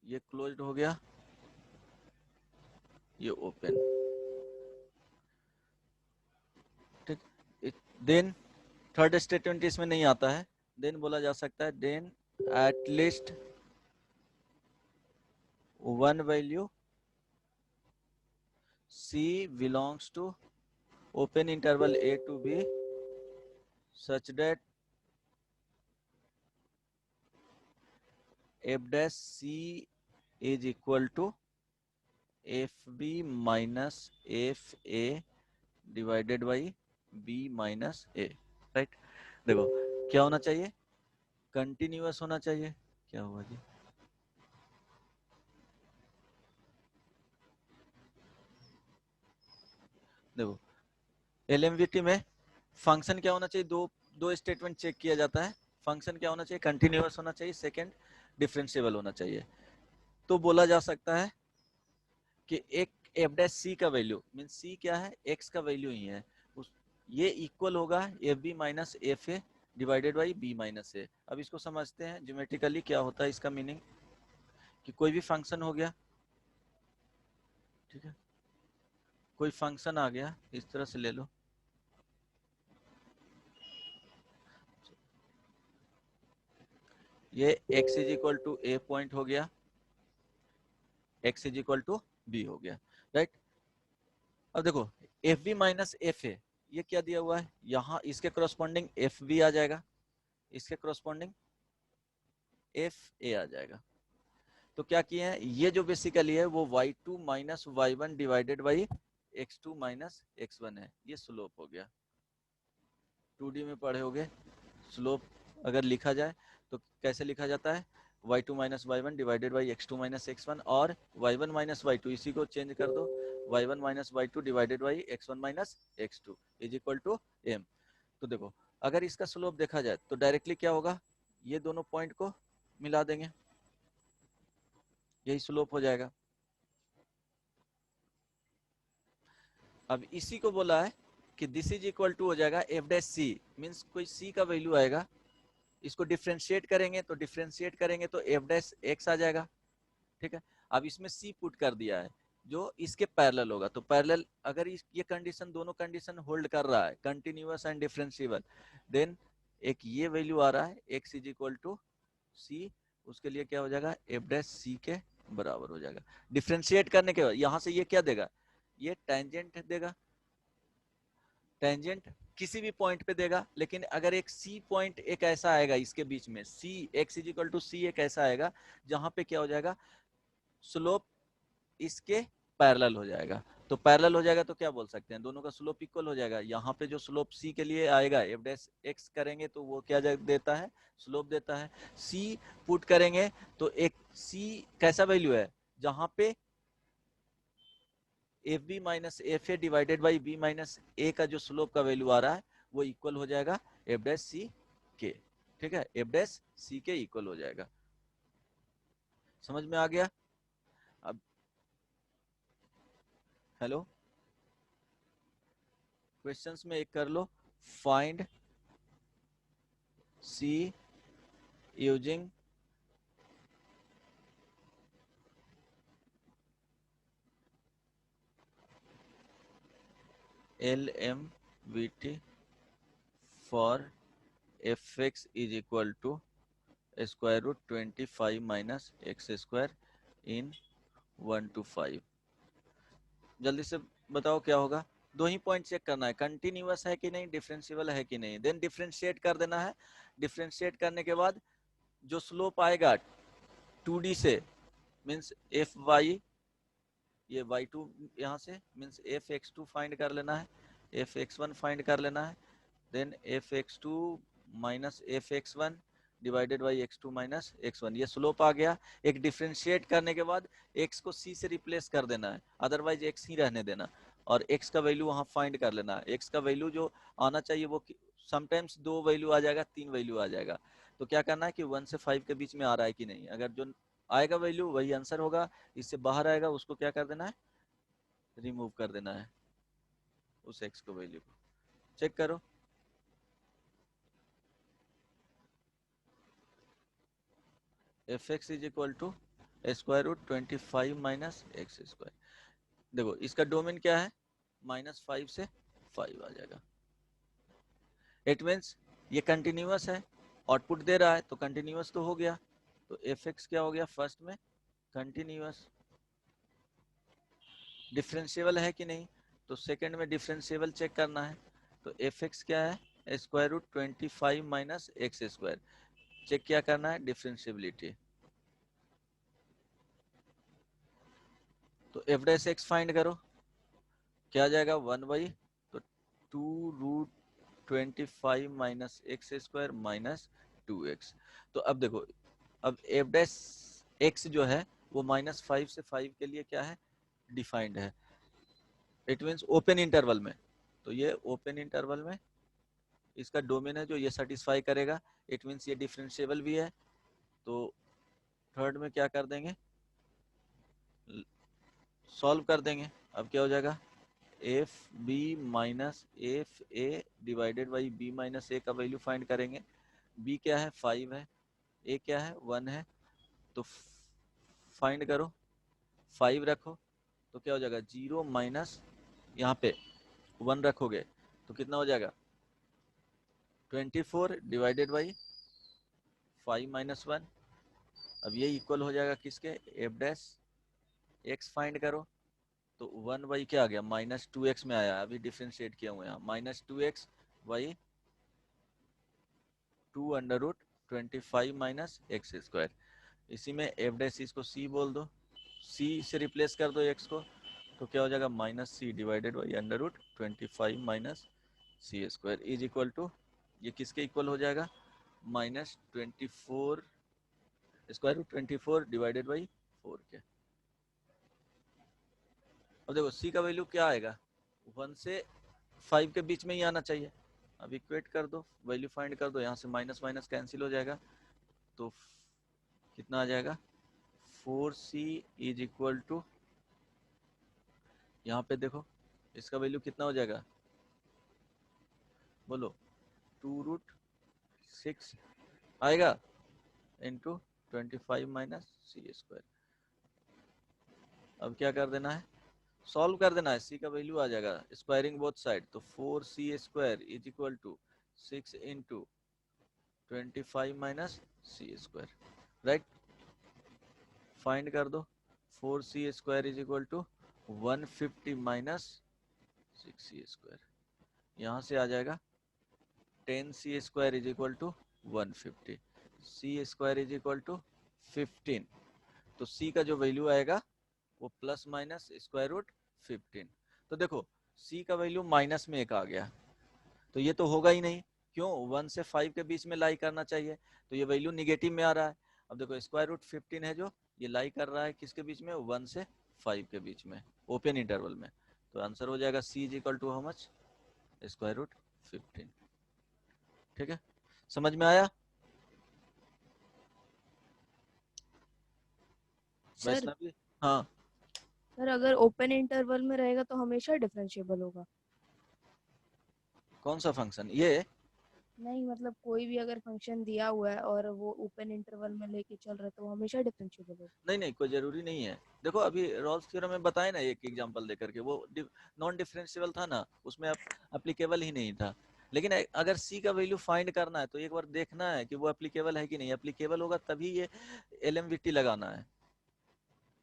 A: ये क्लोज्ड हो गया, ये ओपन। ठीक, देन थर्ड स्टेटमेंट इसमें नहीं आता है, देन बोला जा सकता है then at least one value c belongs to open interval a to b such that f dash c is equal to fb minus fa divided by b minus a। Right, देखो क्या होना चाहिए, continuous होना चाहिए। क्या हुआ जी, देखो LMVT में फंक्शन क्या होना चाहिए, दो स्टेटमेंट चेक किया जाता है। फंक्शन क्या होना चाहिए, कंटिन्यूअस होना चाहिए, सेकंड डिफरेंशिएबल होना चाहिए। तो बोला जा सकता है कि एक एफ डैश सी का वैल्यू मीन सी क्या है, एक्स का वैल्यू ही है, ये इक्वल होगा f b minus f a divided by b minus a. अब इसको समझते हैं ज्योमेट्रिकली क्या होता है इसका मीनिंग, कि कोई भी फंक्शन हो गया, ठीक है, कोई फंक्शन आ गया, इस तरह से ले लो, ये x is equal to a point हो गया, x is equal to b हो गया, राइट। अब देखो f b minus f a ये क्या दिया हुआ है, यहाँ इसके करस्पॉन्डिंग एफ बी आ जाएगा, इसके करस्पॉन्डिंग एफ ए आ जाएगा। तो क्या किए हैं, ये जो बेसिकली है वो y2 minus y1 divided by x2 minus x1 है, ये स्लोप हो गया। 2D में पढ़े होगे, स्लोप अगर लिखा जाए तो कैसे लिखा जाता है, y2 minus y1 divided by x2 minus x1, और y1 माइनस y2 इसी को चेंज कर दो, y1 minus y2 divided by x1 minus x2 is equal to m। तो देखो अगर इसका स्लोप देखा जाए तो डायरेक्टली क्या होगा, ये दोनों पॉइंट को मिला देंगे, यही स्लोप हो जाएगा। अब इसी को बोला है कि दिस इज इक्वल टू हो जाएगा एफ डैश सी, मीन्स कोई सी का वैल्यू आएगा, इसको डिफ्रेंशिएट करेंगे तो एफ डैश एक्स आ जाएगा, ठीक है। अब इसमें सी पुट कर दिया है जो इसके पैरेलल होगा, तो पैरेलल अगर ये कंडीशन, दोनों कंडीशन होल्ड कर रहा है, कंटिन्यूअस एंड डिफरेंशिएबल, देन एक ये वैल्यू आ रहा है एक्स इज इक्वल टू सी, उसके लिए क्या हो जाएगा, एफ डैश सी के बराबर हो जाएगा। डिफ्रेंशिएट करने के बाद यहां से ये क्या देगा, ये टेंजेंट देगा, टेंजेंट किसी भी पॉइंट पे देगा, लेकिन अगर एक सी पॉइंट एक ऐसा आएगा इसके बीच में, सी एक्स इज इक्वल टू सी एक ऐसा आएगा जहां पे क्या हो जाएगा, स्लोप इसके पैरेलल हो जाएगा। तो पैरेलल हो जाएगा तो क्या बोल सकते हैं, दोनों का स्लोप इक्वल हो जाएगा। यहाँ पे जो स्लोप सी के लिए आएगा एफ डैश एक्स करेंगे तो वो क्या देता है, स्लोप देता है। सी पुट करेंगे तो एक सी कैसा वैल्यू है, जहां पे f b minus f a divided by b minus a का जो स्लोप का वैल्यू आ रहा है वो इक्वल हो जाएगा एफ डैश सी के। ठीक है, एफ डैश सी के इक्वल हो जाएगा। समझ में आ गया? अब हेलो, क्वेश्चंस में एक कर लो, find c using LMVT for fx is equal to square root 25 minus x square in 1 to 5। जल्दी से बताओ क्या होगा। दो ही पॉइंट चेक करना है, कंटिन्यूअस है कि नहीं, डिफरेंशिएबल है कि नहीं, देन डिफरेंशिएट कर देना है। डिफरेंशिएट करने के बाद जो स्लोप आएगा 2D से मीन्स एफ वाई, ये y2 यहाँ से means f x two find कर लेना है, एफ एक्स वन फाइंड कर लेना है, then f x two minus f x one divided by x two minus x one. ये स्लोप आ गया। एक डिफ्रेंशिएट करने के बाद x को c से रिप्लेस कर देना है, अदरवाइज x ही रहने देना, और x का वैल्यू वहाँ फाइंड कर लेना है। x का वैल्यू जो आना चाहिए वो समटाइम्स 2 वैल्यू आ जाएगा, 3 वैल्यू आ जाएगा। तो क्या करना है कि 1 से 5 के बीच में आ रहा है कि नहीं, अगर जो आएगा वैल्यू वही आंसर होगा, इससे बाहर आएगा उसको क्या कर देना है, रिमूव कर देना है उस x को वैल्यू को। चेक करो, f x is equal to square root 25 minus x square. देखो इसका डोमेन क्या है, -5 से 5 आ जाएगा। इट मीन्स ये कंटिन्यूअस है, आउटपुट दे रहा है तो कंटिन्यूअस तो हो गया। तो एफ एक्स क्या हो गया, फर्स्ट में कंटिन्यूअस। डिफरेंशिएबल है कि नहीं, तो सेकंड में डिफरेंशिएबल चेक करना है। तो एफ एक्स क्या है, square root 25 minus x square. Check क्या करना है, डिफरेंशिएबिलिटी। तो एफ डैश एक्स फाइंड करो, क्या आ जाएगा 1 तो 2√25 minus x square minus 2x। तो अब देखो, अब एफ डैश एक्स जो है वो -5 से 5 के लिए क्या है, डिफाइंड है। इट मीन्स ओपन इंटरवल में, तो ये ओपन इंटरवल में इसका डोमेन है जो ये सेटिस्फाई करेगा। इट मीन्स ये डिफरेंशिएबल भी है। तो थर्ड में क्या कर देंगे, सॉल्व कर देंगे। अब क्या हो जाएगा, f b minus f a divided by b minus a का वैल्यू फाइंड करेंगे। बी क्या है, 5 है, ए क्या है, 1 है, तो फाइंड करो, 5 रखो तो क्या हो जाएगा, 0 माइनस यहाँ पे 1 रखोगे तो कितना हो जाएगा, 24 डिवाइडेड बाई 5 माइनस 1। अब ये इक्वल हो जाएगा किसके, एफ डैश एक्स फाइंड करो। तो 1 क्या आ गया, -2x में आया, अभी डिफ्रेंशिएट किया हुआ यहाँ, -2x by 2√25 minus x square. इसी में एफ डैश इसको c बोल दो, c से रिप्लेस कर दो x को, तो क्या हो जाएगा, -c divided by √25 minus c square is equal to, ये किसके इक्वल हो जाएगा, -24 स्क्वायर रूट 24 डिवाइडेड बाई 4 के। अब देखो c का वैल्यू क्या आएगा, 1 से 5 के बीच में ही आना चाहिए। अब इक्वेट कर दो, वैल्यू फाइंड कर दो, यहाँ से माइनस माइनस कैंसिल हो जाएगा, तो कितना आ जाएगा, 4c इज इक्वल टू, यहाँ पे देखो इसका वैल्यू कितना हो जाएगा, बोलो 2√6 आएगा इंटू 25 माइनस सी स्क्वायर। अब क्या कर देना है, सॉल्व कर देना है, c का वैल्यू आ जाएगा स्क्वायरिंग बोथ साइड, तो 4c square is equal to 6 into 25 minus c square, right. Find कर दो, 4c square is equal to 150 minus 6c square, यहाँ से आ जाएगा 10c square is equal to 150, c square is equal to 15। तो c का जो वैल्यू आएगा वो प्लस माइनस स्क्वायर रूट 15। तो देखो c का वैल्यू माइनस में एक आ गया, तो ये तो होगा ही नहीं, क्यों, 1 से 5 के बीच में लाई करना चाहिए, तो ये वैल्यू निगेटिव में आ रहा है। अब देखो स्क्वायर रूट 15 है जो ये लाई कर रहा है किसके बीच में, 1 से 5 के बीच में, ओपन इंटरवल में। तो आंसर हो जाएगा c is equal to how much, square root 15। ठीक है, समझ में आया।
C: सर
A: वैष्णवी। हाँ,
C: सर अगर ओपन इंटरवल में रहेगा तो हमेशा डिफरेंशिएबल होगा।
A: कौन सा फंक्शन ये?
C: नहीं मतलब कोई भी अगर फंक्शन दिया हुआ है और वो ओपन इंटरवल में लेके चल रहा है तो वो हमेशा डिफरेंशिएबल होगा।
A: नहीं नहीं, कोई जरूरी नहीं है। देखो अभी रॉल्स थ्योरम में बताए ना, एक एग्जांपल देकर के, वो नॉन डिफरेंशिएबल था ना, उसमें एप्लीकेबल ही नहीं था। लेकिन अगर सी का वैल्यू फाइंड करना है तो एक बार देखना है कि वो एप्लीकेबल है कि नहीं। एप्लीकेबल होगा तभी ये एलएमवीटी लगाना है,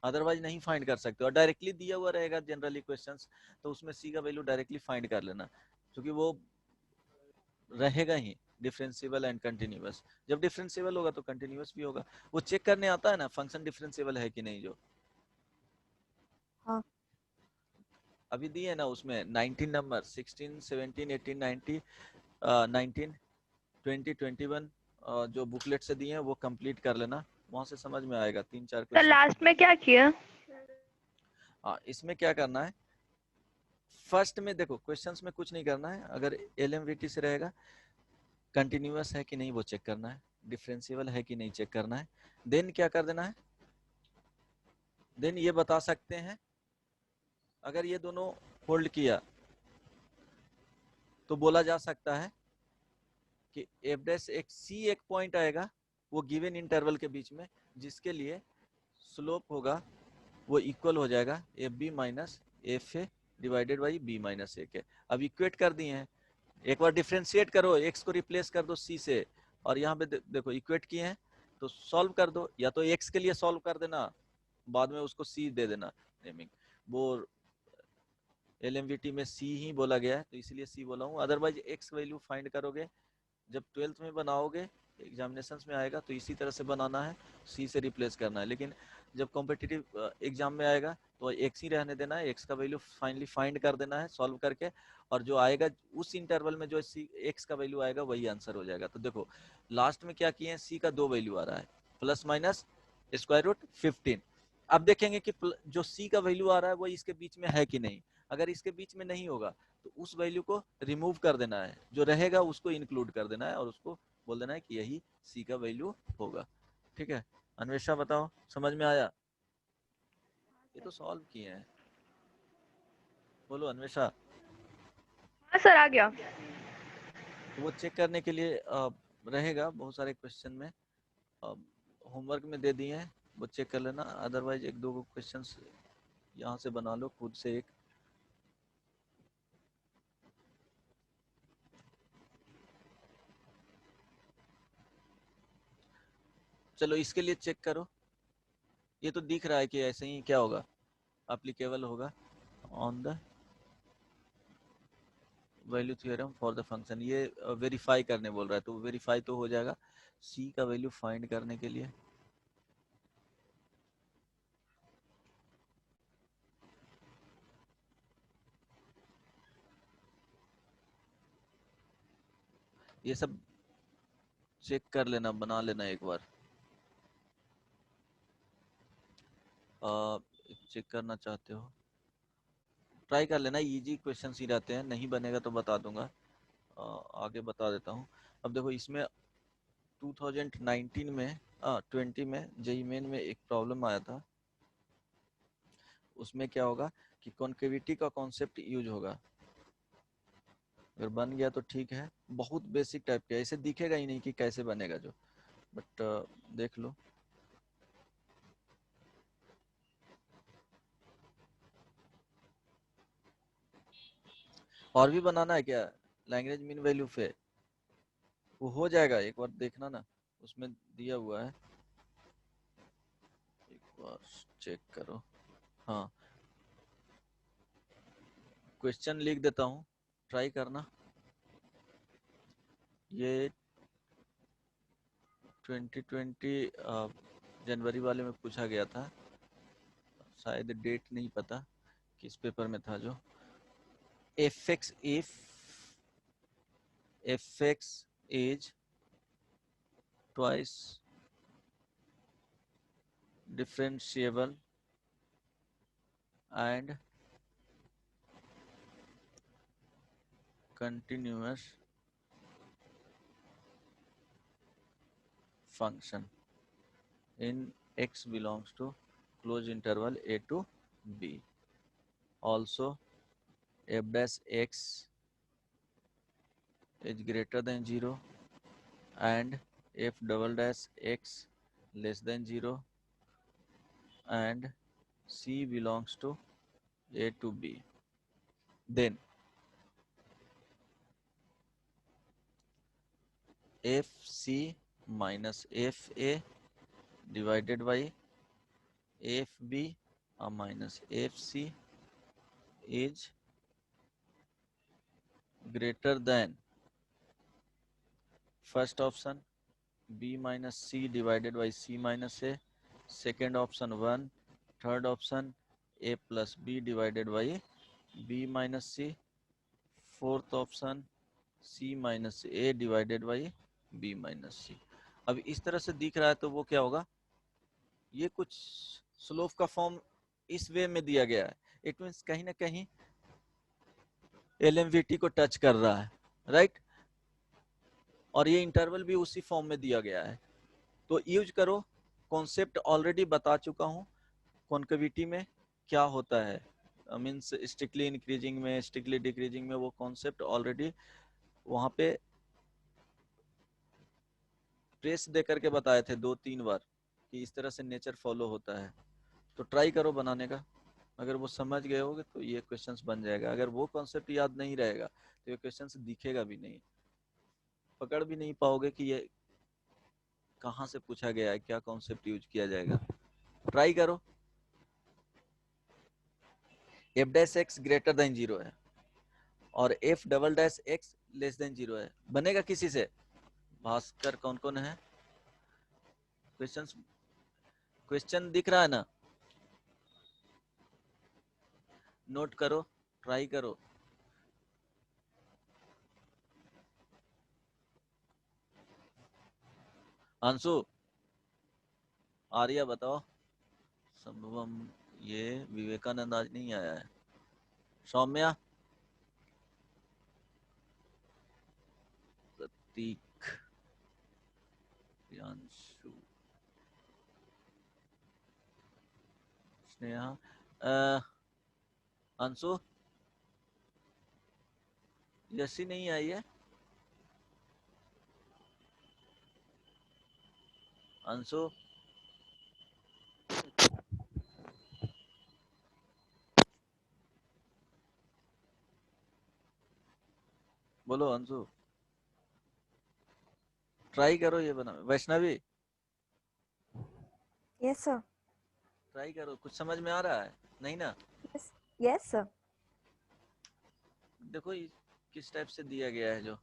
A: अदरवाइज नहीं फाइंड कर सकते। और डायरेक्टली दिया हुआ रहेगा जनरली क्वेश्चंस, तो उसमें सी का वैल्यू डायरेक्टली फाइंड कर लेना, क्योंकि वो रहेगा ही डिफरेंशिएबल एंड कंटिन्यूअस। जब डिफरेंशिएबल होगा तो कंटिन्यूअस भी होगा। वो चेक करने आता है ना फंक्शन डिफरेंशिएबल है कि नहीं, जो
C: हाँ
A: अभी दिए है ना उसमें 19 नंबर, 16 17 18 19 19 20 21 जो बुकलेट से दिए हैं वो कंप्लीट कर लेना, वहां से समझ में आएगा। 3-4
B: सर
A: क्वेश्चन।
B: लास्ट में क्या किया?
A: इसमें क्या करना है, फर्स्ट में देखो क्वेश्चंस में कुछ नहीं करना है। अगर एलएमवीटी से रहेगा, कंटिन्यूअस है कि नहीं वो चेक करना है, डिफरेंशिएबल है कि नहीं चेक करना है। देन क्या कर देना है, देन ये बता सकते हैं अगर ये दोनों होल्ड किया तो बोला जा सकता है कि एफ डैश एक सी एक पॉइंट आएगा वो गिवन इंटरवल के बीच में, जिसके लिए स्लोप होगा वो इक्वल हो जाएगा f b minus f a divided by b minus a के। अब इक्वेट कर दिए हैं, एक बार डिफ्रेंशिएट करो, एक्स को रिप्लेस कर दो सी से, और यहाँ पे देखो इक्वेट किए हैं तो सॉल्व कर दो। या तो एक्स के लिए सॉल्व कर देना, बाद में उसको सी दे देना नेमिंग, वो एलएमवीटी में सी ही बोला गया है तो इसलिए सी बोला हूँ। अदरवाइज एक्स वैल्यू फाइंड करोगे जब 12th में बनाओगे, एग्जामिनेशन में आएगा तो इसी तरह से बनाना है, सी से रिप्लेस करना है। लेकिन जब कॉम्पिटिटिव एग्जाम में आएगा तो एक्स ही रहने देना है, एक्स का वैल्यू फाइनली फाइंड कर देना है सॉल्व करके, और जो आएगा उस इंटरवल में जो सी एक्स का वैल्यू आएगा वही आंसर हो जाएगा। तो देखो लास्ट में क्या किए हैं, सी का 2 वैल्यू आ रहा है, प्लस माइनस स्क्वायर रूट 15। अब देखेंगे कि जो सी का वैल्यू आ रहा है वो इसके बीच में है कि नहीं। अगर इसके बीच में नहीं होगा तो उस वैल्यू को रिमूव कर देना है, जो रहेगा उसको इंक्लूड कर देना है और उसको बोल देना है कि यही सी का वैल्यू होगा। ठीक है, अन्वेषा बताओ समझ में आया? ये तो सॉल्व किए हैं, बोलो अन्वेषा।
B: हाँ सर आ गया।
A: तो वो चेक करने के लिए रहेगा बहुत सारे क्वेश्चन में, होमवर्क में दे दिए हैं, वो चेक कर लेना। अदरवाइज एक दो क्वेश्चन यहाँ से बना लो खुद से एक। चलो इसके लिए चेक करो, ये तो दिख रहा है कि ऐसे ही क्या होगा, एप्लीकेबल होगा on the value theorem for the function. ये वेरीफाई करने बोल रहा है तो वेरीफाई तो हो जाएगा सी का वैल्यू फाइंड करने के लिए। ये सब चेक कर लेना, बना लेना एक बार। चेक करना चाहते हो ट्राई कर लेना, इजी क्वेश्चन ही रहते हैं, नहीं बनेगा तो बता दूंगा, आगे बता देता हूँ। अब देखो इसमें 2019 में 20 में जेई मेन में एक प्रॉब्लम आया था। उसमें क्या होगा कि कॉन्केविटी का कॉन्सेप्ट यूज होगा। अगर बन गया तो ठीक है, बहुत बेसिक टाइप का, ऐसे दिखेगा ही नहीं कि कैसे बनेगा जो, बट देख लो। और भी बनाना है क्या लैंग्वेज मीन वैल्यू पे? वो हो जाएगा, एक बार देखना ना, उसमें दिया हुआ है, एक बार चेक करो। हाँ, क्वेश्चन लिख देता हूँ, ट्राई करना। ये 2020 जनवरी वाले में पूछा गया था, शायद डेट नहीं पता किस पेपर में था। जो fx if fx is twice differentiable and continuous function in x belongs to closed interval a to b. Also f dash x is greater than 0 and f double dash x less than 0 and c belongs to a to b. Then fc minus fa divided by fb minus fc is greater than first option b minus c divided by c minus a, second option 1, third option a plus b divided by b minus c, fourth opशन c minus a divided by b minus c. अब इस तरह से दिख रहा है तो वो क्या होगा, ये कुछ स्लोप का फॉर्म इस वे में दिया गया है. इट मीन्स कहीं ना कहीं LMVT को टच कर रहा है, राइट. और ये इंटरवल भी उसी फॉर्म में दिया गया है. तो यूज करो, कॉन्सेप्ट ऑलरेडी बता चुका हूँ कॉन्केविटी में क्या होता है. मीन्स स्ट्रिक्टली इंक्रीजिंग में, स्ट्रिक्टली डिक्रीजिंग में, वो कॉन्सेप्ट ऑलरेडी वहां पे ट्रेस दे करके बताए थे 2-3 बार कि इस तरह से नेचर फॉलो होता है. तो ट्राई करो बनाने का. अगर वो समझ गए होगे तो ये क्वेश्चंस बन जाएगा. अगर वो कॉन्सेप्ट याद नहीं रहेगा तो ये क्वेश्चंस दिखेगा भी नहीं, पकड़ भी नहीं पाओगे कि ये कहाँ से पूछा गया है, क्या कॉन्सेप्ट यूज किया जाएगा. ट्राई करो. F dash x greater than 0 है और F double dash x less than 0 है. बनेगा किसी से? भास्कर कौन कौन है? क्वेश्चन दिख रहा है ना? नोट करो, ट्राई करो. अंशु, आर्या बताओ. संभवम ये विवेकानंद आज नहीं आया है. सौम्या, प्रतीक, प्रियांशु, स्नेहा, अंशु, यशी नहीं आई है. अंशु, बोलो अंशु. ट्राई करो ये बना. Vaishnavi,
D: yes sir.
A: ट्राई करो. कुछ समझ में आ रहा है? नहीं ना?
D: Yes sir.
A: देखो ये किस टाइप से दिया गया है. जो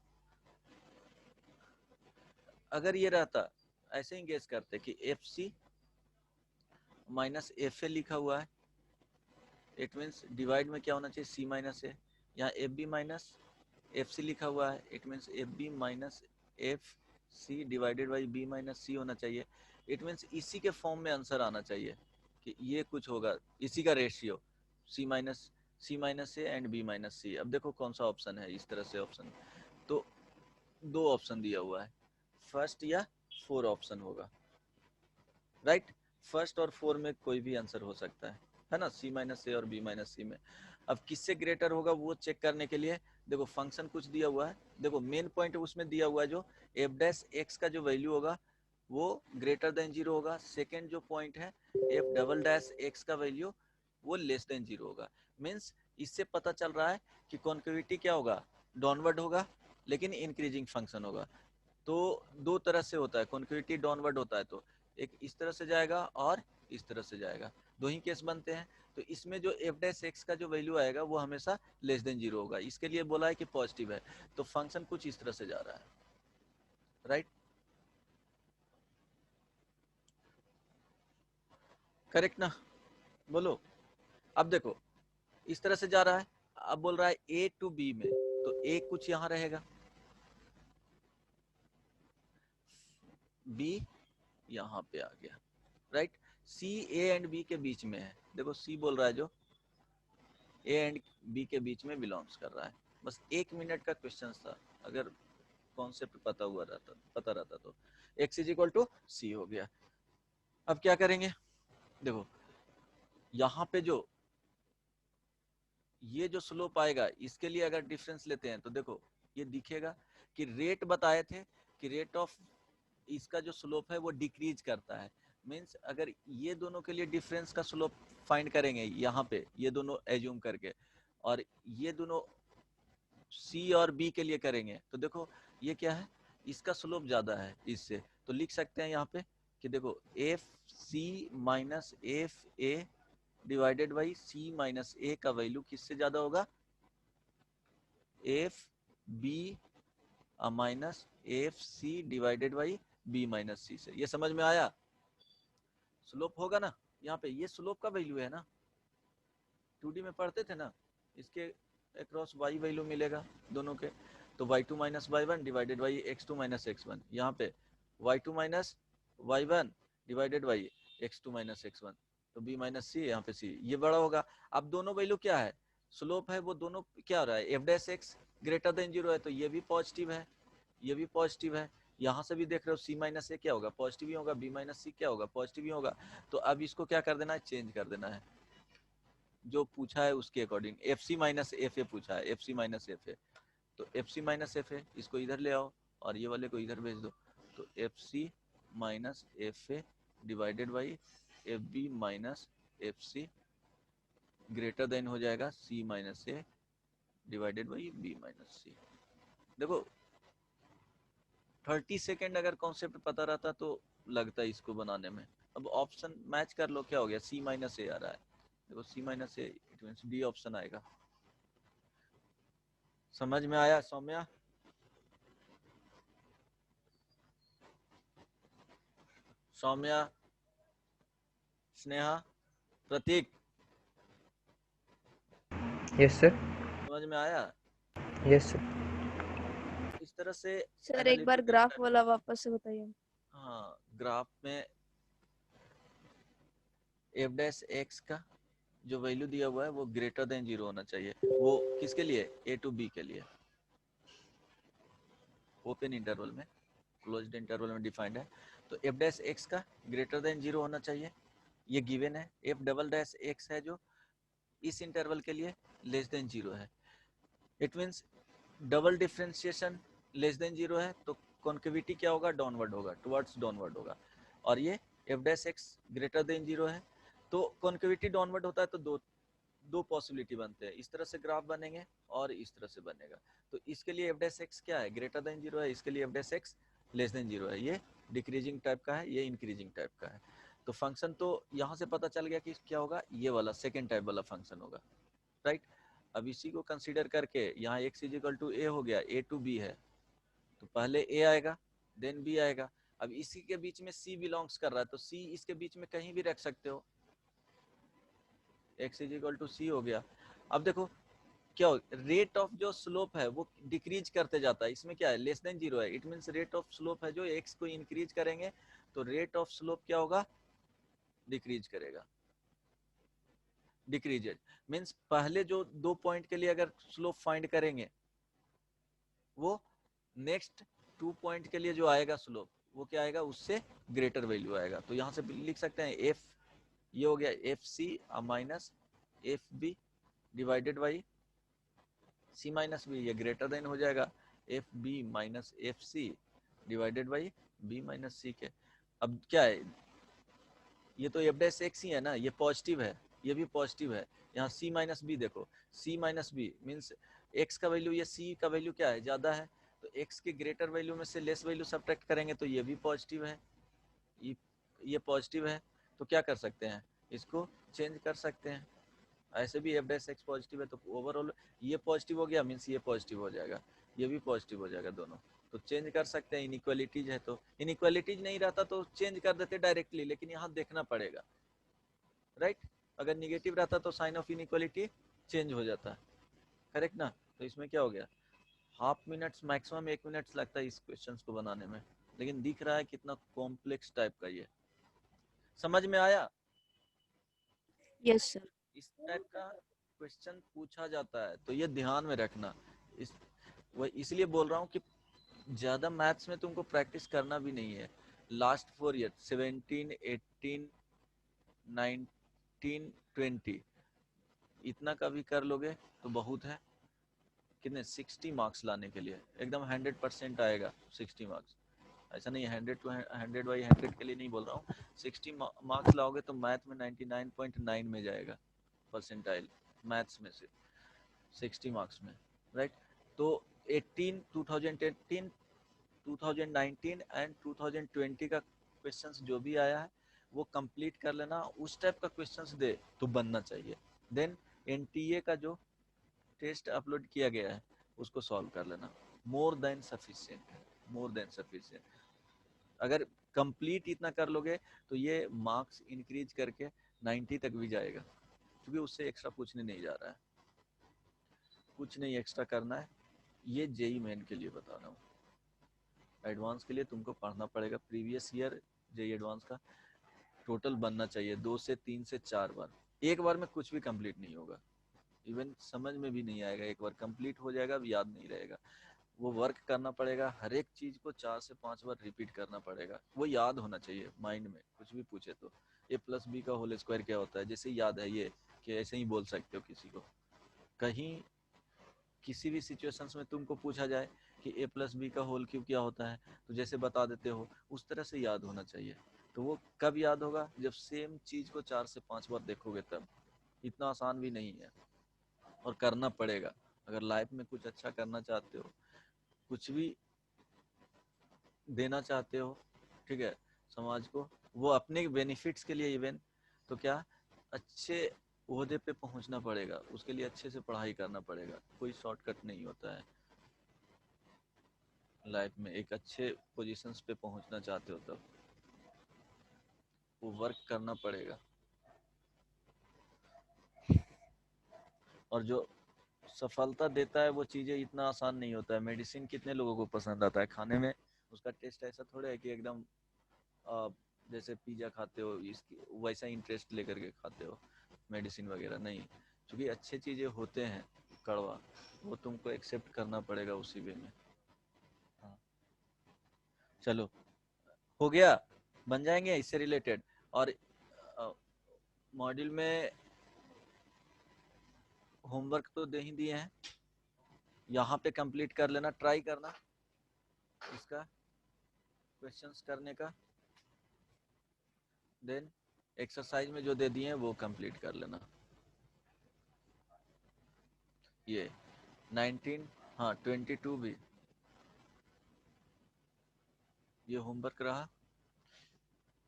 A: अगर ये रहता, ऐसे ही गेस करते कि f c minus f a लिखा हुआ है, इट मीन्स डिवाइड में क्या होना चाहिए, सी माइनस ए. यहाँ f b minus f c लिखा हुआ है, it means f b minus f c divided by b minus c होना चाहिए. इट मीन्स इसी के फॉर्म में आंसर आना चाहिए कि ये कुछ होगा, इसी का ratio c minus a and b minus c. अब देखो कौन सा ऑप्शन है इस तरह से ऑप्शन. तो 2 ऑप्शन दिया हुआ है, फर्स्ट या 4 ऑप्शन होगा, राइट. फर्स्ट और 4 में कोई भी आंसर हो सकता है ना, सी माइनस ए और बी माइनस सी में. अब किससे ग्रेटर होगा वो चेक करने के लिए देखो फंक्शन कुछ दिया हुआ है. देखो मेन पॉइंट उसमें दिया हुआ है जो एफ डैश एक्स का जो वैल्यू होगा वो ग्रेटर देन 0 होगा. सेकेंड जो पॉइंट है एफ डबल डैश एक्स का वैल्यू वो लेस देन 0 होगा. मीन्स इससे पता चल रहा है कि कॉन्केविटी क्या होगा, डाउनवर्ड होगा लेकिन इंक्रीजिंग फंक्शन होगा. तो 2 तरह से होता है कॉन्केविटी, डाउनवर्ड होता है तो एक इस तरह से जाएगा और इस तरह से जाएगा. 2 ही केस बनते हैं. तो इसमें जो एफ डैश एक्स का जो वैल्यू आएगा वो हमेशा लेस देन 0 होगा. इसके लिए बोला है कि पॉजिटिव है, तो फंक्शन कुछ इस तरह से जा रहा है, राइट. करेक्ट ना? बोलो. अब देखो इस तरह से जा रहा है. अब बोल रहा है ए टू बी में, तो ए कुछ यहाँ रहेगा, बी यहाँ पे आ गया, right. C a and b के बीच में है. देखो सी बोल रहा है जो ए एंड बी के बीच में बिलोंग्स कर रहा है. बस 1 मिनट का क्वेश्चन था. अगर कॉन्सेप्ट पता रहता तो x इज इक्वल टू सी हो गया. अब क्या करेंगे, देखो यहाँ पे जो ये जो स्लोप आएगा इसके लिए अगर डिफरेंस लेते हैं तो देखो ये दिखेगा कि रेट बताए थे कि रेट ऑफ इसका जो स्लोप है वो डिक्रीज करता है। मींस अगर ये दोनों के लिए डिफरेंस का स्लोप फाइंड करेंगे यहाँ पे ये दोनों एज्यूम करके, और ये दोनों सी और बी के लिए करेंगे तो देखो ये क्या है, इसका स्लोप ज्यादा है इससे, तो लिख सकते हैं यहाँ पे कि देखो f c minus f a divided by c minus a का वैल्यू किससे ज्यादा होगा, f b minus f c divided by b minus c से। ये समझ में आया? स्लोप होगा ना यहाँ पे, ये स्लोप का वैल्यू है ना, 2D में पढ़ते थे ना, इसके अक्रॉस y वैल्यू मिलेगा दोनों के, तो y2 minus y1 divided by x2 minus x1, यहाँ पे y2 minus y1 divided by x2 minus x1, तो b माइनस c, यहाँ पे c, ये बड़ा होगा। अब दोनों वैल्यू क्या है, स्लोप है, वो दोनों क्या हो रहा है, f dash x greater than 0 है, तो ये भी पॉजिटिव है, ये भी पॉजिटिव है। यहाँ से भी देख रहे हो c माइनस ए क्या होगा, पॉजिटिव ही होगा, b माइनस सी क्या होगा, पॉजिटिव ही होगा। तो अब इसको क्या कर देना है, चेंज कर देना है, जो पूछा है उसके according. F c minus f a पूछा है, f c minus f a, तो f c minus f a इसको इधर ले आओ और ये वाले को इधर भेज दो, तो f c minus f a divided by f b minus f c greater than हो जाएगा c minus a divided by b minus c. देखो 30 सेकेंड अगर कॉन्सेप्ट पता रहता तो लगता है इसको बनाने में। अब ऑप्शन मैच कर लो, क्या हो गया, सी माइनस ए आ रहा है, देखो c minus a, it means d option आएगा। समझ में आया सौम्या? Saumya, Sneha, Prateek,
D: yes sir.
A: समझ में आया?
D: Yes sir.
A: इस तरह से
C: सर एक बार
A: एनालिटिकल
C: ग्राफ वाला वापस से बताइए।
A: हाँ, ग्राफ में एफ डैश एक्स का जो वैल्यू दिया हुआ है वो ग्रेटर देन 0 होना चाहिए। वो किसके लिए, ए टू बी के लिए, ओपन इंटरवल में, क्लोज्ड इंटरवल में डिफाइंड है। तो एफ डैश एक्स का ग्रेटर देन 0 होना चाहिए, ये गिवन है। एफ डबल डैश एक्स है जो इस इंटरवल के लिए लेस देन 0 है। It means double differentiation less than 0 है तो कॉन्केविटी क्या होगा, डाउनवर्ड होगा, टुवर्ड्स डाउनवर्ड होगा। और ये F dash x greater than 0 है तो कॉन्केविटी डाउनवर्ड होता है, तो दो पॉसिबिलिटी बनते हैं, इस तरह से ग्राफ बनेंगे और इस तरह से बनेगा। तो इसके लिए एफ डैश एक्स क्या है, ग्रेटर देन 0 है, इसके लिए F dash x less than 0 है। ये डिक्रीजिंग टाइप का है, ये इंक्रीजिंग टाइप का है। तो फंक्शन तो यहाँ से पता चल गया कि क्या होगा, ये वाला सेकेंड टाइप वाला फंक्शन होगा, राइट। अब इसी को कंसीडर करके यहाँ x इजिकल टू ए हो गया, ए टू बी है, तो पहले a आएगा देन b आएगा। अब इसी के बीच में c बिलोंग्स कर रहा है तो c इसके बीच में कहीं भी रख सकते हो, x इजिकल टू c हो गया। अब देखो क्या हो, रेट ऑफ जो स्लोप है वो डिक्रीज करते जाता है, इसमें क्या है, लेस देन 0 है, it means rate of slope है जो x को इंक्रीज करेंगे तो रेट ऑफ स्लोप क्या होगा, डिक्रीज करेगा। डिक्रीजेज मींस पहले जो 2 पॉइंट के लिए अगर स्लोप फाइंड करेंगे वो नेक्स्ट 2 पॉइंट के लिए जो आएगा स्लोप वो क्या आएगा, उससे ग्रेटर वैल्यू आएगा। तो यहाँ से लिख सकते हैं एफ, ये हो गया f c minus f b divided by c minus b, ये ग्रेटर देन हो जाएगा f b minus f c divided by b minus c के। अब क्या है, ये तो एफ डैश एक्स ही है ना, ये पॉजिटिव है, ये भी पॉजिटिव है। यहाँ सी माइनस बी देखो, c minus B means x का वैल्यू, ये सी का वैल्यू क्या है, ज्यादा है, तो एक्स के ग्रेटर वैल्यू में से लेस वैल्यू सब्ट्रैक्ट करेंगे तो ये भी पॉजिटिव है, ये पॉजिटिव है। तो क्या कर सकते हैं, इसको चेंज कर सकते हैं। ऐसे भी एफ डैश एक्स पॉजिटिव है तो ओवरऑल ये पॉजिटिव हो गया, मीन्स ये पॉजिटिव हो जाएगा, ये भी पॉजिटिव हो जाएगा दोनों। तो चेंज कर सकते हैं, इनइक्वालिटीज है तो, इनइक्वालिटीज नहीं रहता तो चेंज कर देते डायरेक्टली, लेकिन यहाँ देखना पड़ेगा, राइट। अगर निगेटिव रहता तो साइन ऑफ इनइक्वालिटी चेंज हो जाता, करेक्ट ना। तो इसमें क्या हो गया, हाफ मिनट्स मैक्सिमम 1 मिनट लगता है इस क्वेश्चन को बनाने में, लेकिन दिख रहा है कितना कॉम्प्लेक्स टाइप का ये। समझ में आया?
C: Yes sir.
A: इस टाइप का क्वेश्चन पूछा जाता है तो ये ध्यान में रखना। इस वह इसलिए बोल रहा हूँ कि ज्यादा मैथ्स में तुमको प्रैक्टिस करना भी नहीं है। लास्ट 4 ईयर 17, 18, 9 18 20 इतना का भी कर लोगे तो बहुत है। कितने 60 मार्क्स लाने के लिए एकदम 100% आएगा 60 मार्क्स। ऐसा नहीं है 100 to 100 बाई 100 के लिए नहीं बोल रहा हूँ। 60 मार्क्स लाओगे तो मैथ में 99.9 में जाएगा परसेंटाइल मैथ्स में से 60 मार्क्स में, राइट। तो 2018 2019 एंड 2020 का क्वेश्चंस जो भी आया है वो कंप्लीट कर लेना। उस टाइप का क्वेश्चंस दे तो बनना चाहिए। देन एनटीए का जो टेस्ट अपलोड किया गया है उसको सॉल्व कर लेना। More than sufficient, more than sufficient. अगर कंप्लीट इतना कर लोगे तो ये मार्क्स इंक्रीज करके 90 तक भी जाएगा, क्योंकि उससे एक्स्ट्रा कुछ नहीं जा रहा है, कुछ नहीं एक्स्ट्रा करना है। ये जेई मेन के लिए बता रहा हूँ। एडवांस के लिए तुमको पढ़ना पड़ेगा। प्रीवियस ईयर जेई एडवांस का टोटल बनना चाहिए 2 से 3 से 4 बार। एक बार में कुछ भी कंप्लीट नहीं होगा, इवन समझ में भी नहीं आएगा। एक बार कंप्लीट हो जाएगा अब याद नहीं रहेगा। वो वर्क करना पड़ेगा, हर एक चीज को 4 से 5 बार रिपीट करना पड़ेगा। वो याद होना चाहिए माइंड में, कुछ भी पूछे तो a प्लस बी का होल स्क्वायर क्या होता है जैसे याद है ये, कि ऐसे ही बोल सकते हो किसी को। कहीं किसी भी सिचुएशंस में तुमको पूछा जाए कि a प्लस बी का होल क्यूब क्या होता है तो जैसे बता देते हो, उस तरह से याद होना चाहिए। तो वो कब याद होगा, जब सेम चीज को 4 से 5 बार देखोगे तब। इतना आसान भी नहीं है और करना पड़ेगा। अगर लाइफ में कुछ अच्छा करना चाहते हो, कुछ भी देना चाहते हो, ठीक है, समाज को, वो अपने बेनिफिट्स के लिए इवन, तो क्या अच्छे ओहदे पे पहुंचना पड़ेगा। उसके लिए अच्छे से पढ़ाई करना पड़ेगा। कोई शॉर्टकट नहीं होता है लाइफ में। एक अच्छे पोजीशंस पे पहुंचना चाहते हो तब वो वर्क करना पड़ेगा। और जो सफलता देता है वो चीज़ें इतना आसान नहीं होता है। मेडिसिन कितने लोगों को पसंद आता है खाने में, उसका टेस्ट ऐसा थोड़ा है कि एकदम जैसे पिज़्ज़ा खाते हो इसकी वैसा इंटरेस्ट लेकर के खाते हो। मेडिसिन वगैरह नहीं, क्योंकि अच्छे चीज़ें होते हैं कड़वा, वो तुमको एक्सेप्ट करना पड़ेगा उसी वे में। हाँ चलो, हो गया, बन जाएंगे इससे रिलेटेड। और मॉड्यूल में होमवर्क तो दे ही दिए हैं, यहाँ पे कंप्लीट कर लेना, ट्राई करना इसका क्वेश्चंस करने का। देन एक्सरसाइज में जो दे दिए हैं वो कंप्लीट कर लेना। ये 19, हाँ 22 भी ये होमवर्क रहा।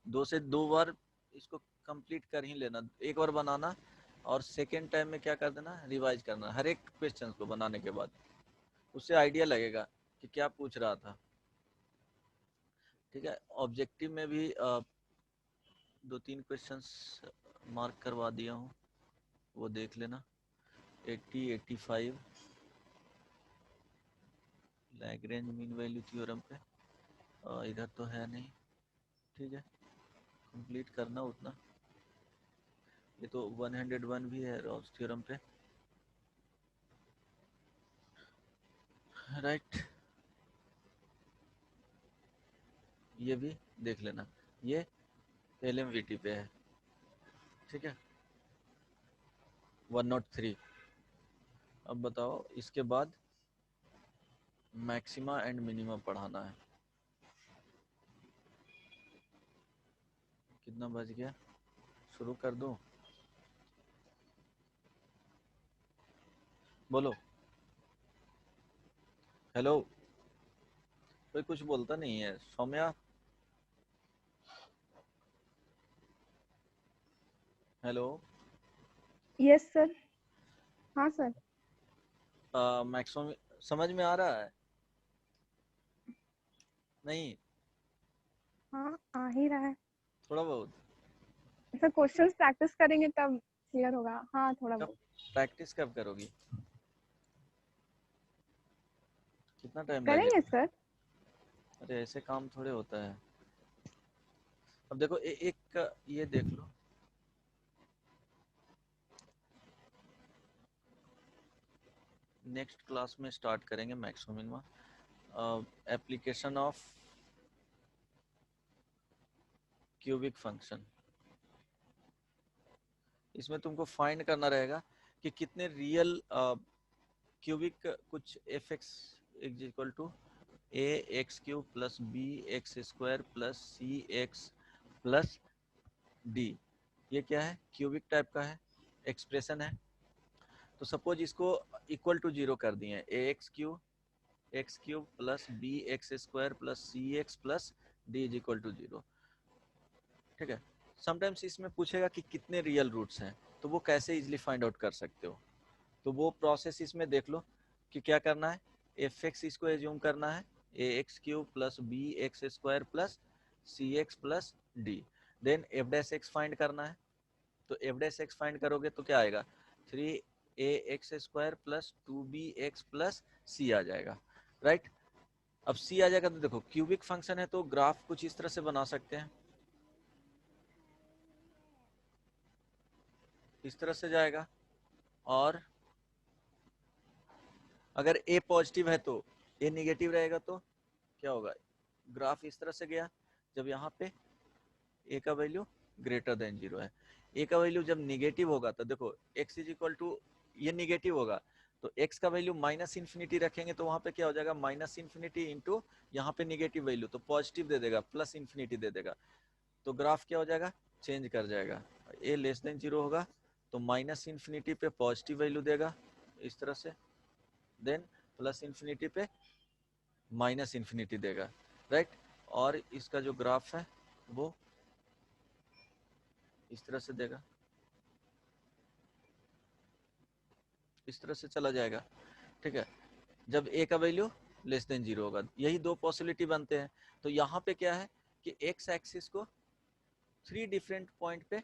A: 2 से 2 बार इसको कंप्लीट कर ही लेना। एक बार बनाना और सेकेंड टाइम में क्या कर देना, रिवाइज करना हर एक क्वेश्चन को बनाने के बाद। उससे आइडिया लगेगा कि क्या पूछ रहा था, ठीक है। ऑब्जेक्टिव में भी 2-3 क्वेश्चंस मार्क करवा दिया हूँ, वो देख लेना। 80, 85 लैग्रेंज मीन वैल्यू थ्योरम पे, इधर तो है नहीं, ठीक है, कंप्लीट करना उतना। ये तो 101 भी है रॉल्स थ्योरम पे, राइट। ये भी देख लेना, ये LMVT पे है, ठीक है, 103। अब बताओ इसके बाद मैक्सिमा एंड मिनिमा पढ़ाना है। कितना बज गया, शुरू कर दूं? बोलो, हेलो, कोई कुछ बोलता नहीं है। सौम्या, हेलो।
B: Yes sir. हाँ सर।
A: मैक्सिमम समझ में आ रहा है? नहीं,
B: हाँ आ ही रहा है
A: थोड़ा बहुत।
B: सर। क्वेश्चंस प्रैक्टिस करेंगे तब क्लियर होगा। हाँ थोड़ा
A: कब
B: बहुत।
A: प्रैक्टिस कब करोगी, कितना टाइम
B: करेंगे
A: लगेगा?
B: सर।
A: अरे ऐसे काम थोड़े होता है। अब देखो एक ये देख लो, नेक्स्ट क्लास में स्टार्ट करेंगे maximum application of cubic function. इसमें तुमको फाइंड करना रहेगा कि कितने रियल क्यूबिक कुछ f x equal to a x cube plus b x square plus c x plus d, ये क्या है, क्यूबिक टाइप का है, एक्सप्रेशन है। तो सपोज इसको इक्वल टू 0 कर दिए, a x cube plus b x square plus c x plus d is equal to 0। ठीक है, समटाइम्स इसमें पूछेगा कि कितने रियल रूट्स हैं, तो वो कैसे इजिली फाइंड आउट कर सकते हो, तो वो प्रोसेस इसमें देख लो कि क्या करना है। एफ एक्स इसको एज्यूम करना है a x cube plus b x square plus c x plus d, then f dash x find करना है। तो एफ डैश एक्स फाइंड करोगे तो क्या आएगा, 3 ax square plus 2bx plus c आ जाएगा, राइट। अब सी आ जाएगा तो देखो क्यूबिक फंक्शन है तो ग्राफ कुछ इस तरह से बना सकते हैं, इस तरह से जाएगा। और अगर ए पॉजिटिव है तो ए निगेटिव रहेगा तो क्या होगा, ग्राफ इस तरह से गया। जब यहाँ पे ए का वैल्यू ग्रेटर देन 0 है, ए का वैल्यू जब निगेटिव होगा तो देखो x इज इक्वल टू, ये निगेटिव होगा तो x का वैल्यू माइनस इन्फिनिटी रखेंगे तो वहां पे क्या हो जाएगा, माइनस इन्फिनिटी इंटू यहाँ पे निगेटिव वैल्यू तो पॉजिटिव दे देगा, प्लस इन्फिनिटी दे देगा, तो ग्राफ क्या हो जाएगा, चेंज कर जाएगा। ए लेस देन 0 होगा तो माइनस इन्फिनिटी पे पॉजिटिव वैल्यू देगा इस तरह से, देन प्लस इन्फिनिटी पे माइनस इन्फिनिटी देगा, राइट। और इसका जो ग्राफ है वो इस तरह से देगा, इस तरह से चला जाएगा। ठीक है, जब ए का वैल्यू लेस देन 0 होगा, यही दो पॉसिबिलिटी बनते हैं। तो यहाँ पे क्या है कि एक्स एक्सिस को 3 डिफरेंट पॉइंट पे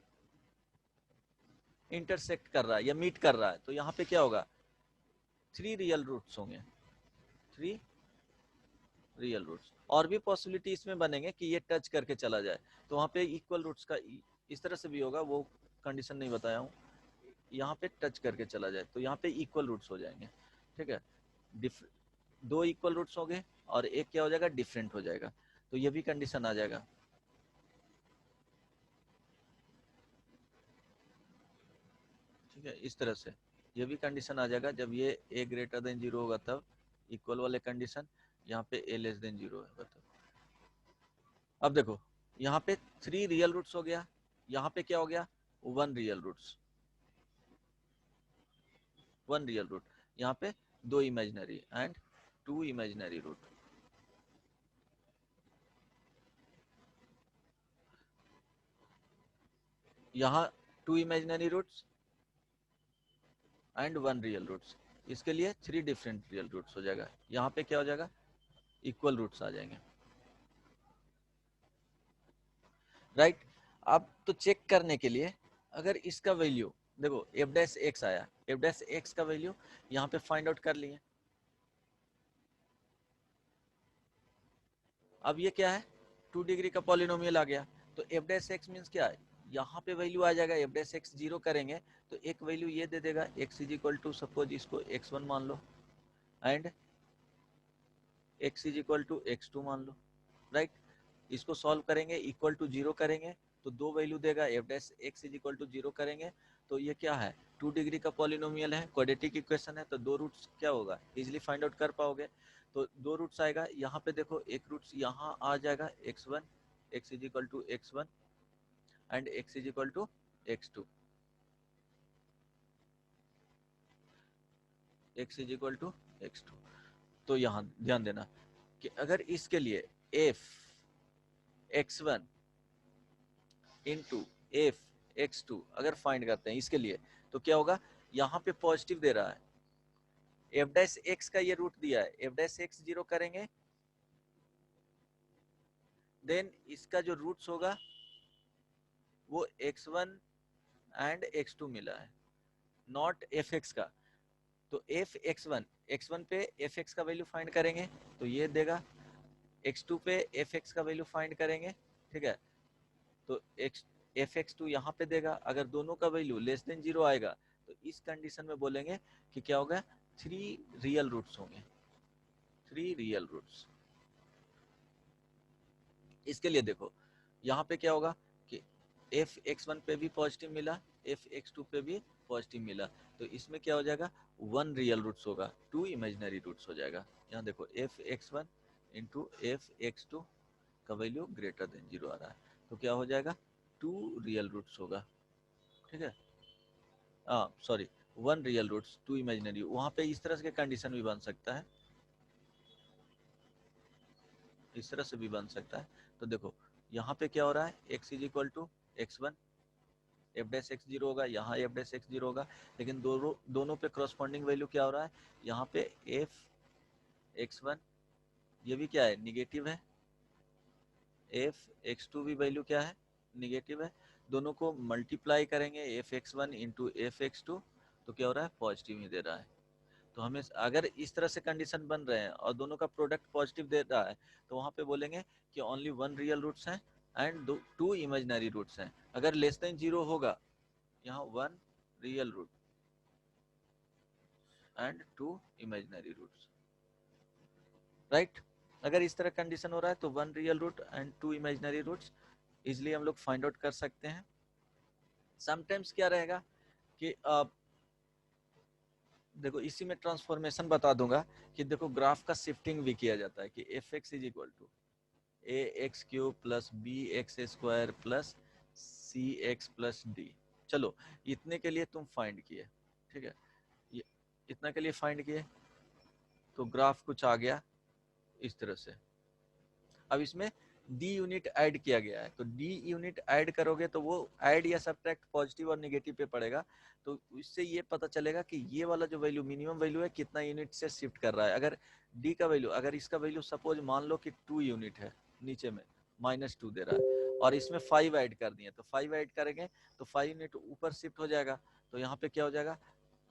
A: इंटरसेक्ट कर रहा है या मीट कर रहा है, तो यहाँ पे क्या होगा, 3 रियल रूट्स होंगे, 3 रियल रूट्स। और भी पॉसिबिलिटी इसमें बनेंगे कि ये टच करके चला जाए, तो वहाँ पे इक्वल रूट्स का इस तरह से भी होगा, वो कंडीशन नहीं बताया हूँ। यहाँ पे टच करके चला जाए तो यहाँ पे इक्वल रूट्स हो जाएंगे। ठीक है, दो इक्वल रूट्स हो गए और एक क्या हो जाएगा, डिफरेंट हो जाएगा, तो ये भी कंडीशन आ जाएगा। ठीक है, इस तरह से ये भी कंडीशन आ जाएगा, जब ये a ग्रेटर देन 0 होगा तब इक्वल वाले कंडीशन, यहाँ पे a लेस देन 0 है तब। अब देखो यहाँ पे 3 रियल रूट्स हो गया, यहाँ पे क्या हो गया, 1 रियल रूट्स, 1 रियल रूट, यहाँ पे 2 इमेजिनरी एंड 2 इमेजिनरी रूट। यहाँ 2 imaginary roots and 1 real roots, इसके लिए 3 डिफरेंट रियल रूट्स हो जाएगा। यहाँ पे क्या हो जाएगा, इक्वल रूट्स आ जाएंगे, राइट। अब तो चेक करने के लिए अगर इसका वैल्यू देखो एफ डैश एक्स आया, एफ डैश एक्स का वैल्यू यहाँ पे फाइंड आउट कर लिए। अब ये क्या है, 2 डिग्री का पॉलिनोमियल आ गया, तो एफ डैश एक्स मीन्स क्या है, यहाँ पे वैल्यू आ जाएगा, एफ डैश एक्स 0 करेंगे तो एक वैल्यू ये दे देगा, x is equal to suppose इसको x1 मान लो and x is equal to x2 मान लो, राइट। इसको सॉल्व करेंगे, इक्वल टू 0 करेंगे तो दो वैल्यू देगा, f dash x is equal to 0 करेंगे तो ये क्या है, 2 डिग्री का पॉलिनोमियल है, क्वाड्रेटिक इक्वेशन है, तो दो रूट्स क्या होगा, इजिली फाइंड आउट कर पाओगे। तो दो रूट्स आएगा, यहाँ पे देखो एक रूट्स यहाँ आ जाएगा x1, x is equal to x1 and x is equal to x2, x is equal to x2। तो यहाँ ध्यान देना कि अगर इसके लिए f x1 into F x2 अगर फाइंड करते हैं इसके लिए, तो क्या होगा, यहाँ पे पॉजिटिव दे रहा है, एफ डैश एक्स का ये रूट दिया है, एफ डैश एक्स 0 करेंगे, देन इसका जो रूट्स होगा वो x1 एंड x2 मिला है, नॉट एफ एक्स का। तो एफ x1 पे एफ एक्स का वैल्यू फाइंड करेंगे तो ये देगा, x2 पे एफ एक्स का वैल्यू फाइंड करेंगे, ठीक है, तो एफ एक्स2 यहाँ पे देगा। अगर दोनों का वैल्यू लेस देन 0 आएगा तो इस कंडीशन में बोलेंगे कि क्या होगा, 3 रियल रूट्स होंगे, 3 रियल रूट्स। इसके लिए देखो यहाँ पे क्या होगा कि एफ x1 पे भी पॉजिटिव मिला F(x2) पे भी पॉजिटिव मिला, तो इसमें क्या हो जाएगा, 1 रियल रूट्स होगा, 2 इमेजिनरी रूट्स हो जाएगा। यहाँ देखो F(x1) इंटू F(x2) का वैल्यू ग्रेटर देन 0 आ रहा है, तो क्या हो जाएगा, 2 रियल रूट्स होगा, ठीक है, सॉरी 1 रियल रूट्स 2 इमेजिनरी। वहाँ पे इस तरह से कंडीशन भी बन सकता है, इस तरह से भी बन सकता है। तो देखो यहाँ पे क्या हो रहा है, x is equal to x1, f dash x0 होगा, यहाँ f डैश x0 होगा, लेकिन दोनों पे करस्पॉन्डिंग वैल्यू क्या हो रहा है, यहाँ पे f x1 ये भी क्या है, निगेटिव है, f x2 भी वैल्यू क्या है, निगेटिव है, दोनों को मल्टीप्लाई करेंगे f x1 into f x2, तो क्या हो रहा है, पॉजिटिव ही दे रहा है। तो हमें अगर इस तरह से कंडीशन बन रहे हैं और दोनों का प्रोडक्ट पॉजिटिव दे रहा है, तो वहाँ पे बोलेंगे कि ओनली 1 रियल रूट्स हैं एंड 2 इमेजिनरी रूट्स हैं। अगर लेस देन 0 होगा, यहाँ 1 real root and 2 imaginary roots, right. अगर इस तरह कंडीशन हो रहा है तो 1 real root and 2 imaginary roots easily हम लोग फाइंड आउट कर सकते हैं। समटाइम्स क्या रहेगा कि देखो इसी में ट्रांसफॉर्मेशन बता दूंगा कि देखो ग्राफ का शिफ्टिंग भी किया जाता है कि f x is equal to a x cube plus b x square plus c x plus d. चलो इतने के लिए तुम फाइंड किए, ठीक है, ये इतना के लिए फाइंड किए, तो ग्राफ कुछ आ गया इस तरह से। अब इसमें डी यूनिट ऐड किया गया है, तो डी यूनिट ऐड करोगे तो वो ऐड या सब्ट्रैक्ट पॉजिटिव और नेगेटिव पे पड़ेगा, तो इससे ये पता चलेगा कि ये वाला जो वैल्यू मिनिमम वैल्यू है कितना यूनिट से शिफ्ट कर रहा है। अगर डी का वैल्यू, अगर इसका वैल्यू सपोज मान लो कि 2 यूनिट है, नीचे में -2 दे रहा है और इसमें 5 ऐड कर दिए, तो 5 ऐड करेंगे तो 5 यूनिट ऊपर शिफ्ट हो जाएगा, तो यहाँ पे क्या हो जाएगा,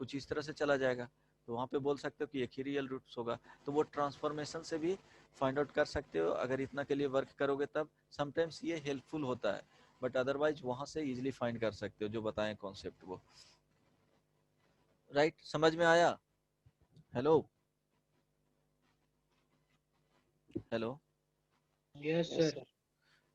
A: कुछ इस तरह से चला जाएगा, तो वहाँ पे बोल सकते हो कि एक ही रियल रूट्स होगा। तो वो ट्रांसफॉर्मेशन से भी फाइंड आउट कर सकते हो, अगर इतना के लिए वर्क करोगे तब समटाइम्स ये हेल्पफुल होता है, बट अदरवाइज वहां से इजीली फाइंड कर सकते हो जो बताएं कॉन्सेप्ट वो, राइट। समझ में आया? Hello hello,
E: yes sir.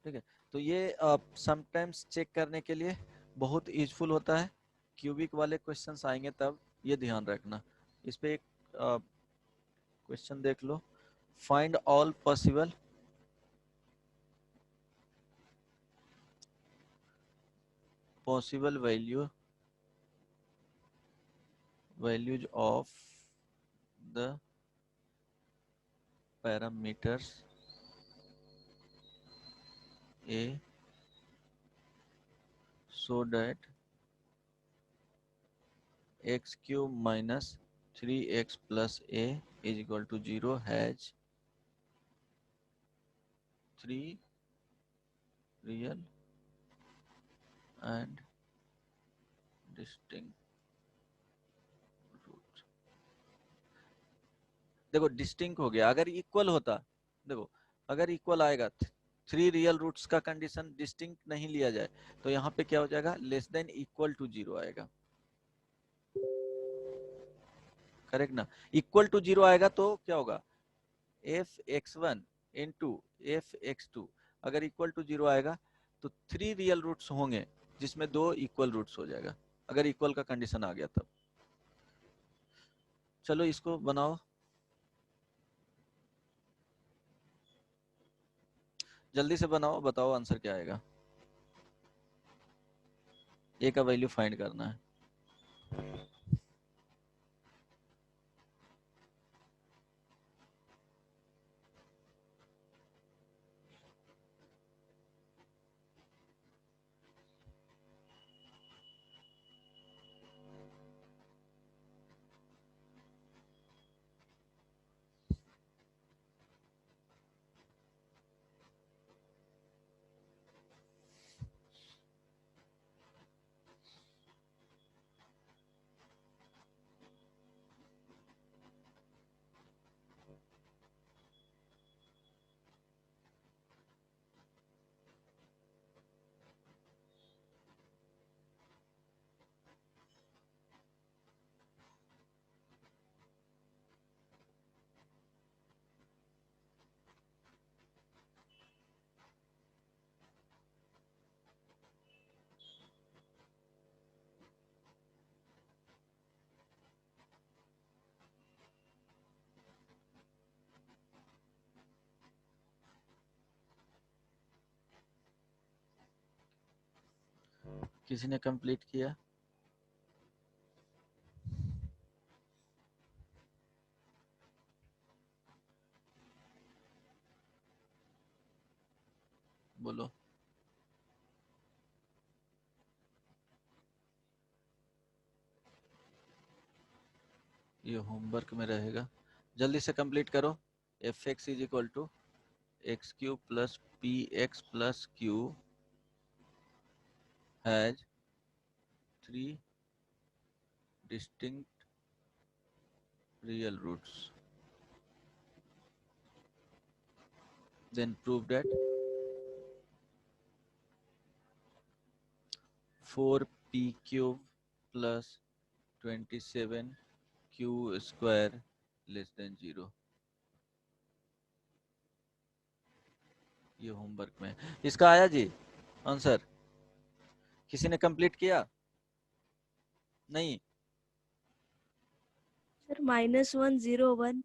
A: ठीक है। तो ये समटाइम्स चेक करने के लिए बहुत यूजफुल होता है, क्यूबिक वाले क्वेश्चंस आएंगे तब ये ध्यान रखना। इस पे एक क्वेश्चन देख लो, find all possible values of the parameters a so that x cube minus 3x plus a is equal to 0 has 3 real and distinct roots। देखो डिस्टिंक्ट हो गया, अगर इक्वल होता, देखो अगर इक्वल आएगा 3 रियल रूट्स का कंडीशन डिस्टिंक्ट नहीं लिया जाए, तो यहाँ पे क्या हो जाएगा, लेस देन इक्वल टू 0 आएगा, करेक्ट ना। इक्वल टू 0 आएगा तो क्या होगा, f x one into f x two, अगर इक्वल टू 0 आएगा तो 3 रियल रूट्स होंगे जिसमें 2 इक्वल रूट्स हो जाएगा, अगर इक्वल का कंडीशन आ गया तब। चलो इसको बनाओ, जल्दी से बनाओ, बताओ आंसर क्या आएगा। ए का वैल्यू फाइंड करना है। किसी ने कंप्लीट किया? बोलो। ये होमवर्क में रहेगा, जल्दी से कंप्लीट करो। F x is equal to x cube plus p x plus q has 3 distinct real roots. Then prove that 4p cube plus 27q square less than 0. ये होमवर्क में इसका आया जी आंसर? किसी ने कंप्लीट किया? नहीं?
C: सर -101।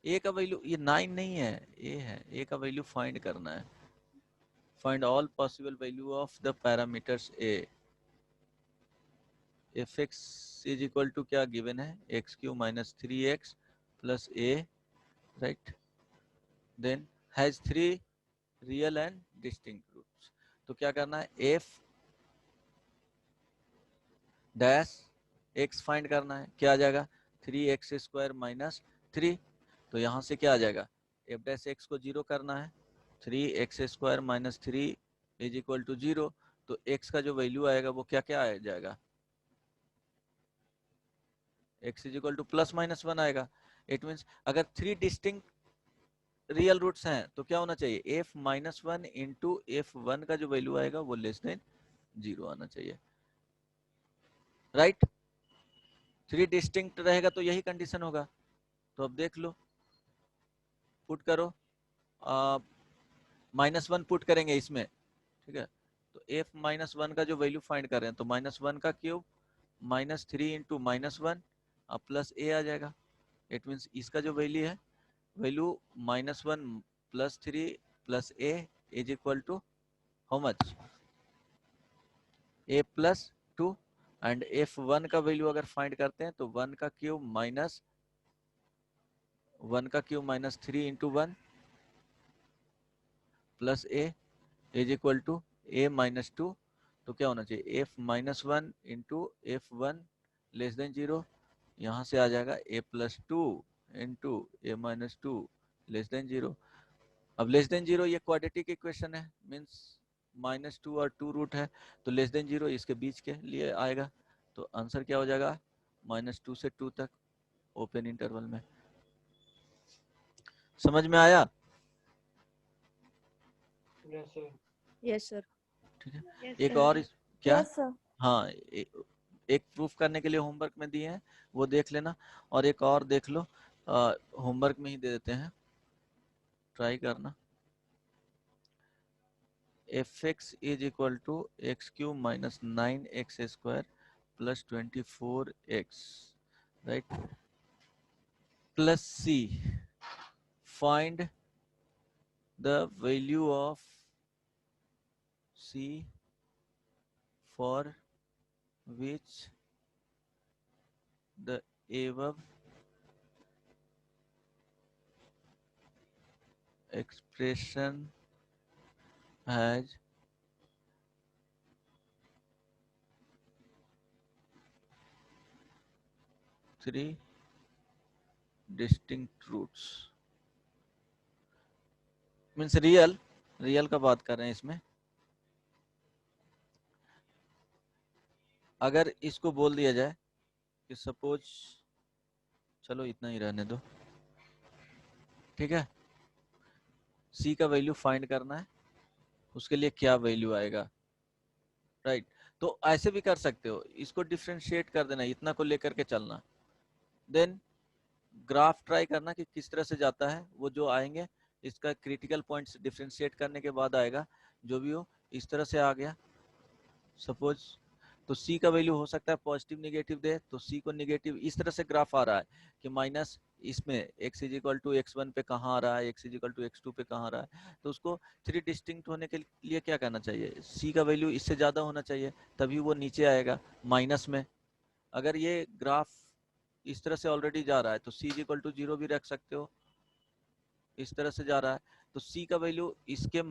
A: ए का वैल्यू ये 9 नहीं है, ए है। ए का वैल्यू फाइंड करना है। Find all possible value of the parameters a. F x is equal to क्या गिवन है? X cube minus 3x plus a, right? Then has 3 real and distinct roots. तो क्या करना है? एफ डैश एक्स फाइंड करना है। क्या आ जाएगा? 3x square minus 3। तो यहाँ से क्या आ जाएगा? एफ डैश एक्स को 0 करना है। 3x square minus 3 is equal to 0। तो x का जो वैल्यू आएगा वो क्या क्या आ जाएगा? x is equal two plus minus 1 आएगा। इट मीन्स अगर 3 डिस्टिंक्ट रियल रूट्स हैं तो क्या होना चाहिए? एफ माइनस 1 इंटू एफ 1 का जो वैल्यू आएगा वो लेस देन 0 आना चाहिए, राइट? 3 डिस्टिंक्ट रहेगा तो यही कंडीशन होगा। तो अब देख लो, पुट करो। -1 पुट करेंगे इसमें, ठीक है? तो एफ माइनस 1 का जो वैल्यू फाइंड कर रहे हैं तो -1 का क्यूब -3 इंटू -1 प्लस ए आ जाएगा। इट मीन्स इसका जो वैल्यू है, value -1 plus 3 plus a is equal to how much? A plus 2। And f1 का वैल्यू अगर फाइंड करते हैं तो 1 का cube minus 3 into 1 plus a is equal to a minus 2। तो क्या होना चाहिए? F minus 1 into f 1 less than 0। यहाँ से आ जाएगा a plus 2 into a minus 2 less than 0। अब लेस देन 0 ये क्वाड्रेटिक इक्वेशन है, मीन्स -2 और 2 रूट है, तो लेस देन 0 इसके बीच के लिए आएगा। तो आंसर क्या हो जाएगा? -2 से 2 तक ओपन इंटरवल में। समझ में आया?
E: Yes sir.
C: Yes sir.
A: ठीक है।
B: Yes,
A: एक
B: sir.
A: और क्या?
B: Yes, sir.
A: हाँ, एक प्रूफ करने के लिए होमवर्क में दिए हैं, वो देख लेना। और एक और देख लो, होमवर्क में ही दे देते हैं, ट्राई करना। F x is equal to x cube minus 9x square plus 24x, right? Plus c, find the value of c for which the above expression has 3 distinct roots। Means real का बात कर रहे हैं इसमें। अगर इसको बोल दिया जाए कि सपोज, चलो इतना ही रहने दो, ठीक है? सी का वैल्यू फाइंड करना है, उसके लिए क्या वैल्यू आएगा, राइट? तो ऐसे भी कर सकते हो, इसको डिफ्रेंशिएट कर देना, इतना को लेकर के चलना। देन ग्राफ ट्राई करना कि किस तरह से जाता है, वो जो आएंगे इसका क्रिटिकल पॉइंट्स डिफ्रेंशिएट करने के बाद आएगा। जो भी हो, इस तरह से आ गया सपोज, तो सी का वैल्यू हो सकता है पॉजिटिव नेगेटिव दे, तो सी को नेगेटिव, इस तरह से ग्राफ आ रहा है कि इसमें x is equal to x1 पे कहाँ आ रहा है, x is equal to x2 पे कहाँ आ रहा है, तो उसको 3 डिस्टिंक्ट होने के लिए क्या करना चाहिए, c का वैल्यू इससे ज़्यादा होना चाहिए, तभी वो नीचे आएगा माइनस में। अगर ये ग्राफ इस तरह से ऑलरेडी जा रहा है तो c इज इक्वल टू 0 भी रख सकते हो, इस तरह से जा रहा है तो c का वैल्यू इसके,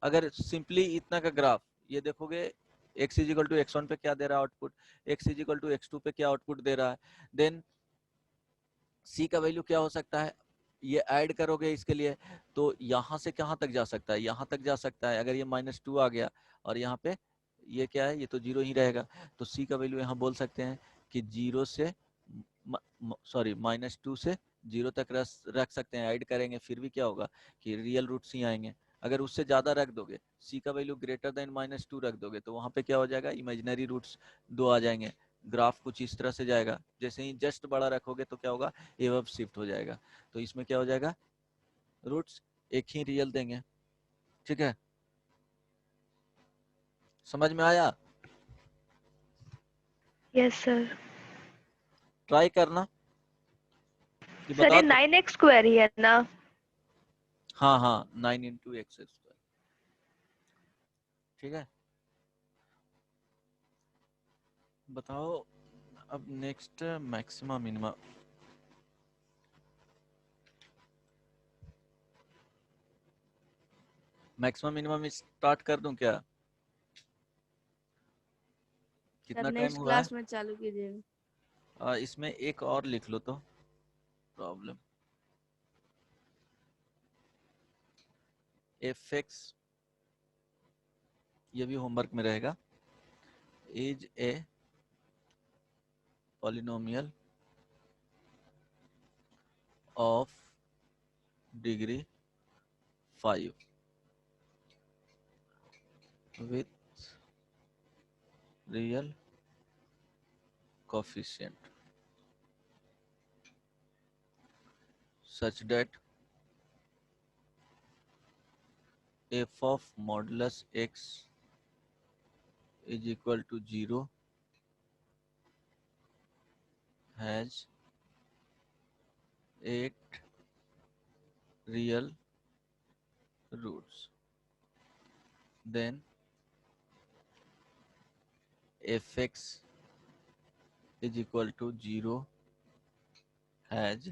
A: अगर सिंपली इतना का ग्राफ ये देखोगे x is equal to x1 पे क्या दे रहा है output, x is equal to x2 पे क्या आउटपुट दे रहा है, देन c का वैल्यू क्या हो सकता है, ये ऐड करोगे इसके लिए तो यहाँ से कहाँ तक जा सकता है, यहाँ तक जा सकता है। अगर ये -2 आ गया और यहाँ पे ये क्या है, ये तो 0 ही रहेगा, तो c का वैल्यू यहाँ बोल सकते हैं कि 0 से सॉरी -2 से 0 तक रख सकते हैं। ऐड करेंगे फिर भी क्या होगा कि रियल रूट्स ही आएंगे। अगर उससे ज़्यादा रख दोगे, c का वैल्यू ग्रेटर देन -2 रख दोगे तो वहाँ पे क्या हो जाएगा, इमेजिनरी रूट्स 2 आ जाएंगे। ग्राफ कुछ इस तरह से जाएगा, जैसे ही जस्ट बड़ा रखोगे तो क्या होगा, एवब शिफ्ट हो जाएगा। तो इसमें क्या हो जाएगा, रूट्स एक ही रियल देंगे। ठीक है, समझ में आया?
F: Yes sir.
A: ट्राई करना कि
F: सर
A: बता
F: ये
A: दो।
F: 9x स्क्वायर ही है ना?
A: हाँ हाँ, 9 इंटू एक्स स्क्वायर। ठीक है, बताओ अब next maxima minima. Maximum minimum start कर दूं क्या? कितना
C: सर
A: टाइम
C: नेक्स्ट
A: हुआ है?
C: क्लास में चालू कीजिए।
A: इसमें एक और लिख लो तो प्रॉब्लम, एफ एक्स, ये भी होमवर्क में रहेगा, is a polynomial of degree 5 with real coefficient such that f of modulus x is equal to 0 has 8 real roots, then fx is equal to 0 has,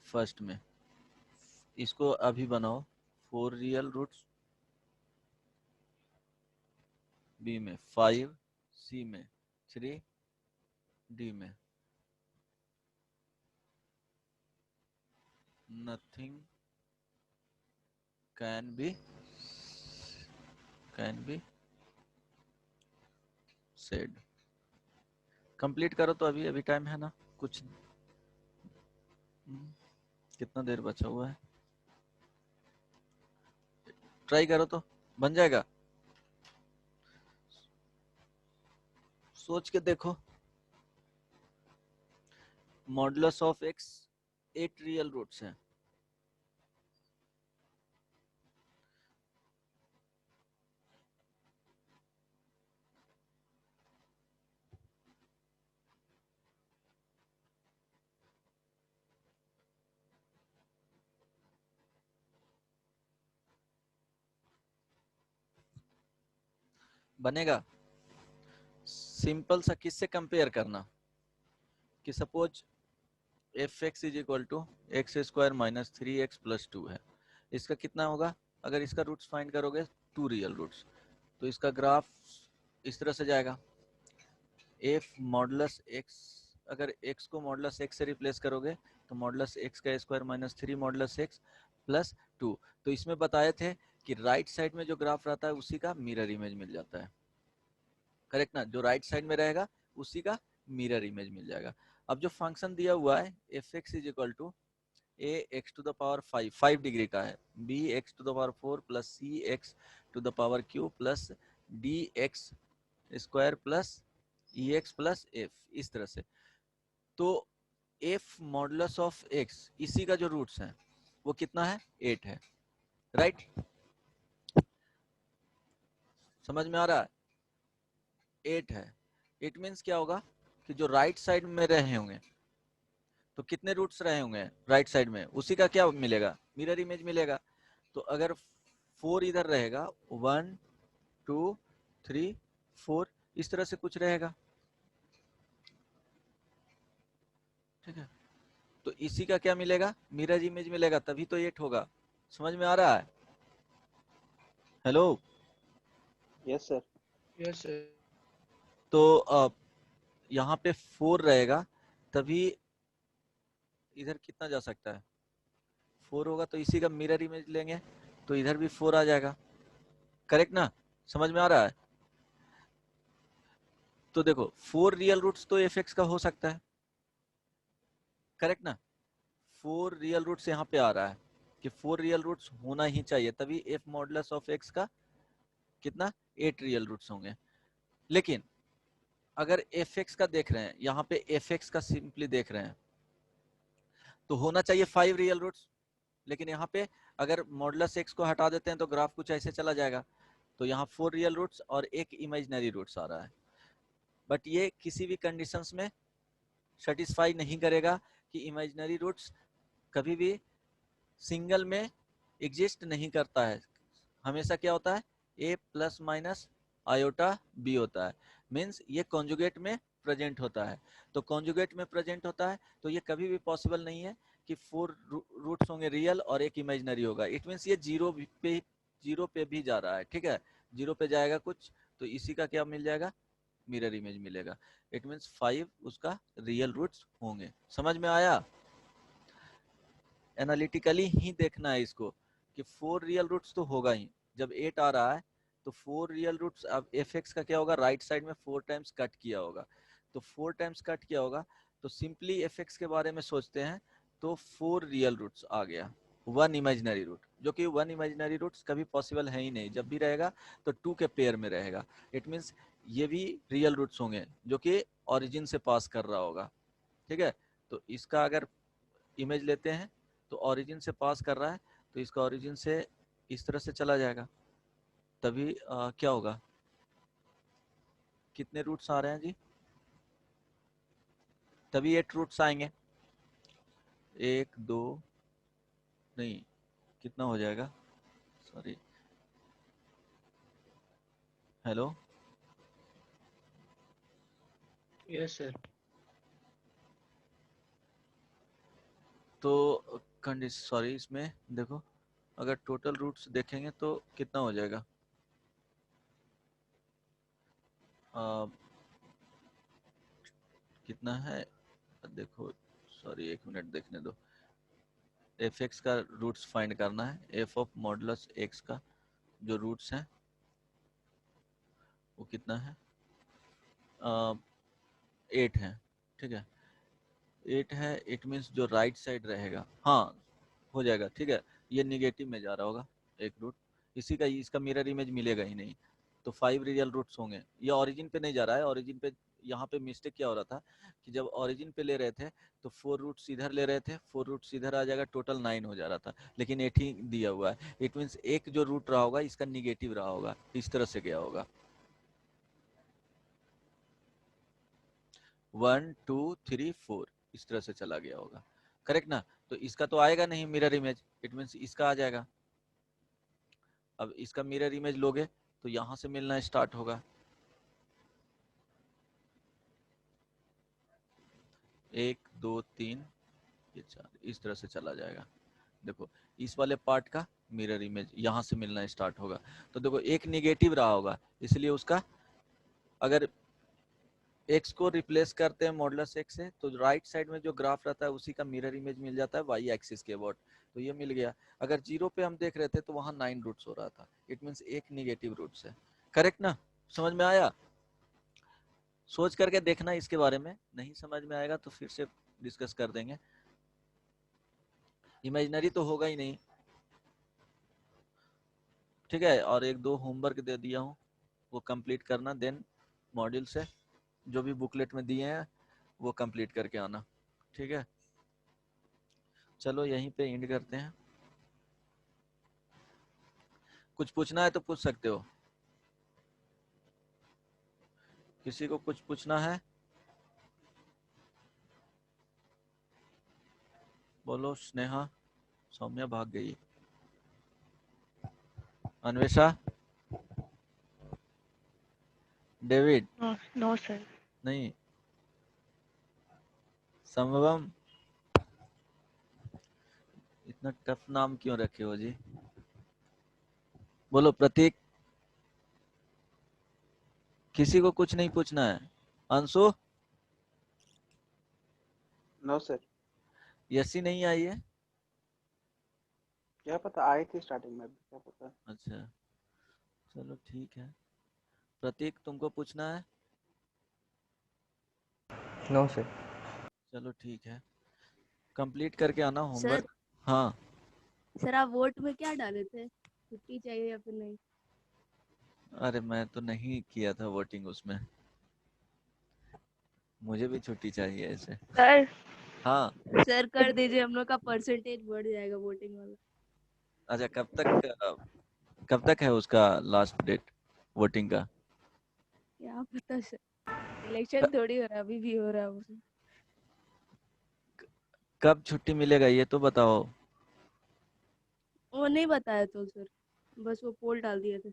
A: first में इसको अभी बनाओ 4 real roots, B में 5, सी में 3, D में nothing can be said। Complete करो तो अभी अभी टाइम है ना कुछ, कितना देर बचा हुआ है, ट्राई करो तो बन जाएगा, सोच के देखो। Modulus of x 8 real roots हैं, बनेगा। सिंपल सा किससे कंपेयर करना कि suppose f x is equal to x square minus 3x plus 2 है, इसका कितना होगा, अगर इसका रूट्स फाइंड करोगे 2 रियल रूट्स, तो इसका ग्राफ इस तरह से जाएगा, एफ मॉडुलस एक्स, अगर x को मॉडुलस x से रिप्लेस करोगे तो मॉडुलस x का square minus 3 modulus x plus 2। तो इसमें बताए थे कि राइट साइड में जो ग्राफ रहता है उसी का मिरर इमेज मिल जाता है, करेक्ट ना, जो राइट साइड में रहेगा उसी का मिरर इमेज मिल जाएगा। अब जो फंक्शन दिया हुआ है f x is equal to a x to the power 5 degree का है, b x to the power 4 plus c x to the power q plus d x square plus e x plus f, इस तरह से। तो F modulus of x इसी का जो roots है वो कितना है, 8 है, राइट? समझ में आ रहा है? 8 है, इट मीन्स क्या होगा कि जो राइट साइड में रहे होंगे तो कितने रूट्स रहे होंगे राइट साइड में, उसी का क्या मिलेगा, मिरर इमेज मिलेगा। तो अगर 4 इधर रहेगा, 1 2 3 4 इस तरह से कुछ रहेगा, ठीक है। तो इसी का क्या मिलेगा, मिरर इमेज मिलेगा, तभी तो 8 होगा। समझ में आ रहा है? Hello.
G: Yes sir.
E: Yes sir.
A: तो यहाँ पे 4 रहेगा, तभी इधर कितना जा सकता है, 4 होगा, तो इसी का मिरर इमेज लेंगे तो इधर भी 4 आ जाएगा। करेक्ट ना? समझ में आ रहा है? तो देखो 4 रियल रूट्स तो एफ का हो सकता है, करेक्ट ना? 4 रियल रूट्स यहाँ पे आ रहा है कि 4 रियल रूट्स होना ही चाहिए, तभी एफ मॉडुलस ऑफ एक्स का कितना 8 रियल रूट्स होंगे। लेकिन अगर एफ का देख रहे हैं, यहाँ पे एफ का सिंपली देख रहे हैं, तो होना चाहिए 5 रियल रूट्स। लेकिन यहाँ पे अगर मॉडुलस एक्स को हटा देते हैं तो ग्राफ कुछ ऐसे चला जाएगा। तो यहाँ 4 रियल रूट्स और एक इमेजिनरी रूट्स आ रहा है। बट ये किसी भी कंडीशंस में सेटिस्फाई नहीं करेगा कि इमेजिनरी रूट्स कभी भी सिंगल में एग्जिस्ट नहीं करता है। हमेशा क्या होता है, a plus minus iota b होता है, मीन्स ये कॉन्जुगेट में प्रेजेंट होता है। तो कॉन्जुगेट में प्रेजेंट होता है तो ये कभी भी पॉसिबल नहीं है कि 4 रूट्स होंगे रियल और एक इमेजिनरी होगा। इट मीन्स ये जीरो पे भी जा रहा है, ठीक है, जीरो पे जाएगा कुछ, तो इसी का क्या मिल जाएगा, मिरर इमेज मिलेगा। इट मीन्स 5 उसका रियल रूट्स होंगे। समझ में आया? एनालिटिकली ही देखना है इसको कि 4 रियल रूट्स तो होगा ही। जब 8 आ रहा है तो 4 रियल रूट्स, अब एफ का क्या होगा, राइट साइड में 4 टाइम्स कट किया होगा। तो 4 टाइम्स कट किया होगा तो सिंपली एफ के बारे में सोचते हैं तो 4 रियल रूट्स आ गया, 1 इमेजिनरी रूट, जो कि 1 इमेजिनरी रूट्स कभी पॉसिबल है ही नहीं। जब भी रहेगा तो 2 के पेयर में रहेगा। इट मीन्स ये भी रियल रूट्स होंगे जो कि ओरिजिन से पास कर रहा होगा, ठीक है। तो इसका अगर इमेज लेते हैं तो ओरिजिन से पास कर रहा है, तो इसका ओरिजिन से इस तरह से चला जाएगा, तभी क्या होगा, कितने रूट्स आ रहे हैं जी, तभी 8 रूट्स आएंगे। 1 2 नहीं, कितना हो जाएगा, सॉरी, हेलो।
E: Yes sir.
A: तो सॉरी, इसमें देखो अगर टोटल रूट्स देखेंगे तो कितना हो जाएगा, कितना है, देखो सॉरी, एक मिनट देखने दो। एफ का रूट्स फाइंड करना है, एफ ऑफ मॉडुलस एक्स का जो रूट्स हैं वो कितना है, 8 है, ठीक है, 8 है। इट मीन्स जो राइट साइड रहेगा, हाँ हो जाएगा, ठीक है, ये निगेटिव में जा रहा होगा एक रूट, इसी का इसका मिरर इमेज मिलेगा ही नहीं। तो 5 रियल रूट्स होंगे। ये ओरिजिन पे नहीं जा रहा है, ओरिजिन पे यहाँ पे मिस्टेक क्या हो रहा था कि जब ओरिजिन पे ले रहे थे तो 4 रूट्स इधर ले रहे थे, 4 रूट्स इधर आ जाएगा, टोटल 9 हो जा रहा था, लेकिन 8 ही दिया हुआ है। इट मीन्स एक जो रूट रहा होगा इसका निगेटिव रहा होगा, इस तरह से गया होगा, 1 2 3 4 इस तरह से चला गया होगा, करेक्ट ना? तो इसका तो आएगा नहीं मिरर इमेज, इट मीन्स इसका आ जाएगा। अब इसका मिरर इमेज लोगे तो यहां से मिलना स्टार्ट होगा, 1 2 3 ये 4 इस तरह से चला जाएगा। देखो इस वाले पार्ट का मिरर इमेज यहां से मिलना स्टार्ट होगा। तो देखो एक निगेटिव रहा होगा, इसलिए उसका अगर x को रिप्लेस करते हैं मॉडुलस x से तो राइट साइड में जो ग्राफ रहता है उसी का मिरर इमेज मिल जाता है y एक्सिस के अबाउट, तो ये मिल गया। अगर जीरो पे हम देख रहे थे तो वहां 9 रूट्स हो रहा था, इट मीन्स एक निगेटिव रूट्स है, करेक्ट ना? समझ में आया? सोच करके देखना इसके बारे में, नहीं समझ में आएगा तो फिर से डिस्कस कर देंगे। इमेजिनरी तो होगा ही नहीं, ठीक है। और एक दो होमवर्क दे दिया हूँ, वो कंप्लीट करना, देन मॉड्यूल से जो भी बुकलेट में दिए हैं वो कंप्लीट करके आना, ठीक है। चलो यहीं पे एंड करते हैं। कुछ पूछना है तो पूछ सकते हो, किसी को कुछ पूछना है? बोलो स्नेहा। सौम्या भाग गई। Anvesha. David.
F: No, no, sir.
A: नहीं। संभवम। इतना टफ नाम क्यों रखे हो जी? बोलो प्रतीक। किसी को कुछ नहीं पूछना है। अंशु।
G: No sir.
A: यसी नहीं आई है।
G: क्या पता, आई थी स्टार्टिंग में, क्या पता।
A: अच्छा चलो ठीक है। प्रतीक तुमको पूछना है?
D: No sir.
A: चलो ठीक है, कंप्लीट करके आना
C: सर
A: होमवर्क। हाँ।
C: सर आप वोट में क्या डाले थे, छुट्टी चाहिए या फिर नहीं?
A: अरे मैं तो नहीं किया था वोटिंग उसमें, मुझे भी छुट्टी चाहिए ऐसे।
F: Sir,
A: हाँ।
C: सर कर दीजिए, हम लोग का परसेंटेज बढ़ जाएगा वोटिंग वाला।
A: अच्छा कब तक है उसका लास्ट डेट वोटिंग का?
C: क्या पता सर, इलेक्शन थोड़ी हो रहा है, अभी भी हो रहा है उसमें।
A: कब छुट्टी मिलेगा ये तो बताओ।
C: वो नहीं बताया तो सर, बस वो पोल डाल दिए थे।